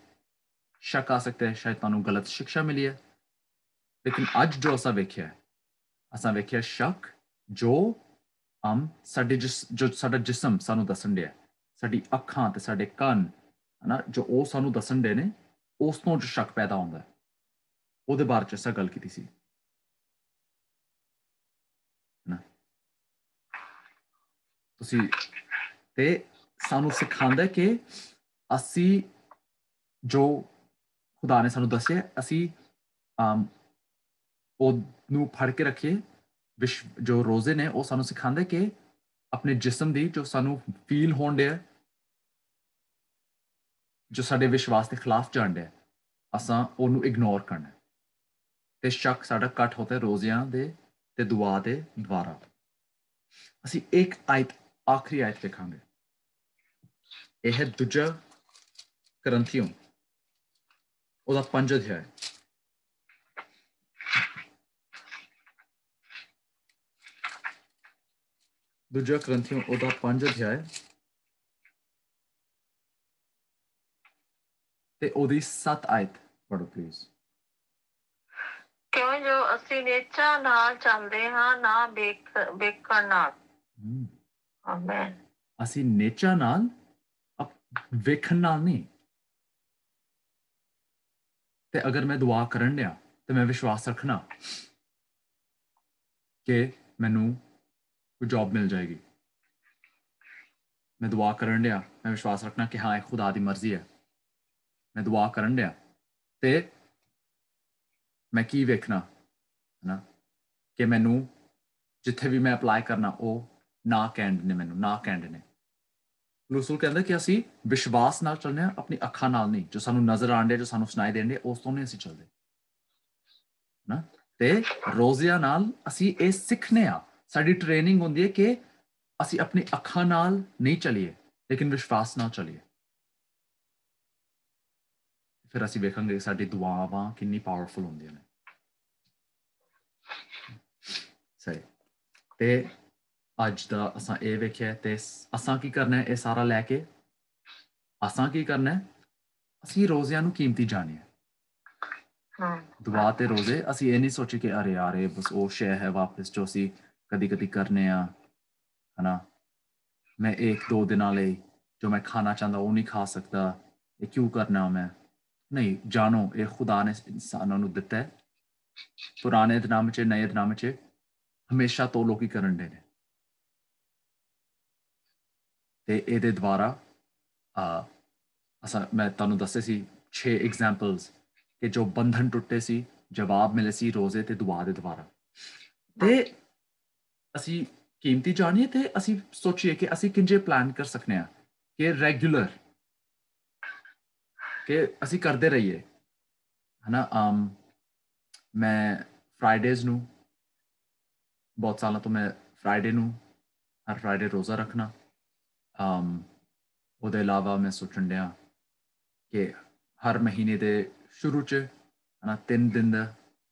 ਸ਼ੱਕ ਆ ਸਕਦਾ ਹੈ ਸ਼ਾਇਦ ਤੁਹਾਨੂੰ ਗਲਤ ਸਿੱਖਿਆ ਮਿਲੀ ਹੈ। ਲੇਕਿਨ ਅੱਜ ਜੋ ਅਸਾਂ ਵੇਖਿਆ ਸ਼ੱਕ ਜੋ ਜੋ ਸਾਡਾ ਜਿਸਮ ਸਾਨੂੰ ਦੱਸਣ ਡਿਆ, ਸਾਡੀ ਅੱਖਾਂ ਤੇ ਸਾਡੇ ਕੰਨ, ਹਨਾ, ਜੋ ਉਹ ਸਾਨੂੰ ਦੱਸਣ ਡੇ ਨੇ, ਉਸ ਤੋਂ ਜੋ ਸ਼ੱਕ ਪੈਦਾ ਹੁੰਦਾ, ਉਹਦੇ ਬਾਰੇ 'ਚ ਅਸਾਂ ਗੱਲ ਕੀਤੀ ਸੀ, ਹਨਾ। ਤੁਸੀਂ ਤੇ ਸਾਨੂੰ ਸਿਖਾਉਂਦਾ ਕਿ ਅਸੀਂ ਜੋ ਖੁਦਾ ਨੇ ਸਾਨੂੰ ਦੱਸਿਆ, ਅਸੀਂ ਉਹਨੂੰ ਫੜ ਕੇ ਰੱਖੀਏ। ਜੋ ਰੋਜ਼ੇ ਨੇ ਉਹ ਸਾਨੂੰ ਸਿਖਾਉਂਦੇ ਕਿ ਆਪਣੇ ਜਿਸਮ ਦੀ ਜੋ ਸਾਨੂੰ ਫੀਲ ਹੋਣ ਡਿਆ, ਜੋ ਸਾਡੇ ਵਿਸ਼ਵਾਸ ਦੇ ਖਿਲਾਫ ਜਾਣ ਡਿਆ, ਅਸਾਂ ਉਹਨੂੰ ਇਗਨੋਰ ਕਰਨਾ ਤੇ ਸ਼ੱਕ ਸਾਡਾ ਘੱਟ ਹੁੰਦਾ ਰੋਜ਼ਿਆਂ ਦੇ ਤੇ ਦੁਆ ਦੇ ਦੁਆਰਾ। ਅਸੀਂ ਇੱਕ ਆਇਤ, ਆਖਰੀ ਆਇਤ ਵੇਖਾਂਗੇ। ਇਹ ਹੈ 2 ਕਰੰਥੀਓ ਉਹਦਾ 5 ਅਧਿਆਇ। 2 ਕਰੰਥੀਓ ਉਹਦਾ 5 ਅਧਿਆਇ ਤੇ ਉਹਦੀ 7 ਆਇਤ ਪੜ੍ਹੋ ਪਲੀਜ਼। ਕਿਉਂ ਜੋ ਅਸੀਂ ਨੇਚਾ ਨਾਲ ਚੱਲਦੇ ਹਾਂ, ਨਾ ਵੇਖਣ ਨਾਲ। ਆਮੀਨ। ਅਸੀਂ ਨੇਚਾ ਨਾਲ, ਵੇਖਣ ਨਾਲ ਨਹੀਂ। ਤੇ ਅਗਰ ਮੈਂ ਦੁਆ ਕਰਨ ਡਿਆ ਤੇ ਮੈਂ ਵਿਸ਼ਵਾਸ ਰੱਖਣਾ ਕਿ ਮੈਨੂੰ ਕੋਈ ਜੌਬ ਮਿਲ ਜਾਏਗੀ। ਮੈਂ ਦੁਆ ਕਰਨ ਡਿਆ, ਮੈਂ ਵਿਸ਼ਵਾਸ ਰੱਖਣਾ ਕਿ ਹਾਂ ਇਹ ਖੁਦਾ ਦੀ ਮਰਜ਼ੀ ਹੈ। ਮੈਂ ਦੁਆ ਕਰਨ ਡਿਆ ਤੇ ਮੈਂ ਕੀ ਵੇਖਣਾ, ਹਨਾ, ਕਿ ਮੈਨੂੰ ਜਿੱਥੇ ਵੀ ਮੈਂ ਅਪਲਾਈ ਕਰਨਾ ਉਹ ਨਾ ਕਹਿੰਦੇ ਨੇ, ਮੈਨੂੰ ਨਾ ਕਹਿੰਦੇ ਨੇ। ਰਸੂਲ ਕਹਿੰਦਾ ਕਿ ਅਸੀਂ ਵਿਸ਼ਵਾਸ ਨਾਲ ਚੱਲਦੇ ਹਾਂ, ਆਪਣੀ ਅੱਖਾਂ ਨਾਲ ਨਹੀਂ। ਜੋ ਸਾਨੂੰ ਨਜ਼ਰ ਆਉਣ ਡਿਆ, ਜੋ ਸਾਨੂੰ ਸੁਣਾਈ ਦੇਣ ਡਿਆ, ਉਸ ਤੋਂ ਨਹੀਂ ਅਸੀਂ ਚੱਲਦੇ, ਹਨਾ। ਤੇ ਰੋਜ਼ਿਆਂ ਨਾਲ ਅਸੀਂ ਇਹ ਸਿੱਖਨੇ ਆ, ਸਾਡੀ ਟ੍ਰੇਨਿੰਗ ਹੁੰਦੀ ਹੈ ਕਿ ਅਸੀਂ ਆਪਣੀ ਅੱਖਾਂ ਨਾਲ ਨਹੀਂ ਚੱਲੀਏ, ਲੇਕਿਨ ਵਿਸ਼ਵਾਸ ਨਾਲ ਚੱਲੀਏ। ਫਿਰ ਅਸੀਂ ਵੇਖਾਂਗੇ ਸਾਡੀ ਦੁਆਵਾਂ ਕਿੰਨੀ ਪਾਵਰਫੁਲ ਹੁੰਦੀਆਂ ਨੇ। ਸਹੀ। ਤੇ ਅੱਜ ਦਾ ਅਸਾਂ ਇਹ ਵੇਖਿਆ ਤੇ ਅਸਾਂ ਕੀ ਕਰਨਾ ਹੈ, ਇਹ ਸਾਰਾ ਲੈ ਕੇ ਅਸਾਂ ਕੀ ਕਰਨਾ ਹੈ, ਅਸੀਂ ਰੋਜ਼ਿਆਂ ਨੂੰ ਕੀਮਤੀ ਜਾਣੀਏ। ਦੁਆ ਤੇ ਰੋਜ਼ੇ ਅਸੀਂ ਇਹ ਨਹੀਂ ਸੋਚੇ ਕਿ ਅਰੇ ਯਾਰ ਇਹ ਬਸ ਉਹ ਸ਼ੈ ਹੈ ਵਾਪਸ ਜੋ ਅਸੀਂ ਕਦੀ ਕਦੀ ਕਰਨੇ ਆ ਹਨਾ ਮੈਂ 1-2 ਦਿਨਾਂ ਲਈ ਜੋ ਮੈਂ ਖਾਣਾ ਚਾਹੁੰਦਾ ਉਹ ਨਹੀਂ ਖਾ ਸਕਦਾ ਇਹ ਕਿਉਂ ਕਰਨਾ ਮੈਂ ਨਹੀਂ ਜਾਣੋ ਇਹ ਖੁਦਾ ਨੇ ਇਨਸਾਨਾਂ ਨੂੰ ਦਿੱਤਾ ਹੈ ਪੁਰਾਣੇ ਦਿਨਾਂ ਵਿੱਚ ਨਵੇਂ ਦਿਨਾਂ ਵਿੱਚ ਹਮੇਸ਼ਾ ਤੋਂ ਲੋਕੀ ਕਰਨ ਦੇ ਨੇ ਤੇ ਇਹਦੇ ਦੁਆਰਾ ਮੈਂ ਤੁਹਾਨੂੰ ਦੱਸੇ ਸੀ 6 ਐਗਜ਼ਾਮਪਲਸ ਕਿ ਜੋ ਬੰਧਨ ਟੁੱਟੇ ਸੀ ਜਵਾਬ ਮਿਲੇ ਸੀ ਰੋਜ਼ੇ ਤੇ ਦੁਆ ਦੇ ਦੁਆਰਾ ਤੇ ਅਸੀਂ ਕੀਮਤੀ ਜਾਣੀਏ ਤੇ ਅਸੀਂ ਸੋਚੀਏ ਕਿ ਅਸੀਂ ਕਿੰਜੇ ਪਲਾਨ ਕਰ ਸਕਨੇ ਆ ਕਿ ਰੈਗੂਲਰ ਕਿ ਅਸੀਂ ਕਰਦੇ ਰਹੀਏ ਹਨਾ ਮੈਂ ਫਰਾਈਡੇਜ਼ ਨੂੰ ਬਹੁਤ ਸਾਲਾਂ ਤੋਂ ਮੈਂ ਫਰਾਈਡੇ ਨੂੰ ਹਰ ਫਰਾਈਡੇ ਰੋਜ਼ਾ ਰੱਖਣਾ ਉਹਦੇ ਇਲਾਵਾ ਮੈਂ ਸੋਚਣ ਡਿਆ ਕਿ ਹਰ ਮਹੀਨੇ ਦੇ ਸ਼ੁਰੂ 'ਚ ਹਨਾ 3 ਦਿਨ ਦਾ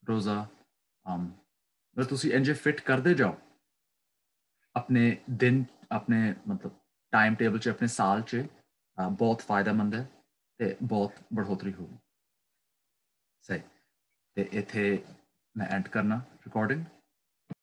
ਰੋਜ਼ਾ ਮਤਲਬ ਤੁਸੀਂ ਇੰਜੇ ਫਿਟ ਕਰਦੇ ਜਾਓ ਆਪਣੇ ਦਿਨ ਆਪਣੇ ਮਤਲਬ ਟਾਈਮ ਟੇਬਲ 'ਚ ਆਪਣੇ ਸਾਲ 'ਚ ਬਹੁਤ ਫਾਇਦੇਮੰਦ ਹੈ ਤੇ ਬਹੁਤ ਬੜੋਤਰੀ ਹੋਊਗੀ ਸਹੀ ਤੇ ਇੱਥੇ ਮੈਂ ਐਂਡ ਕਰਨਾ ਰਿਕਾਰਡਿੰਗ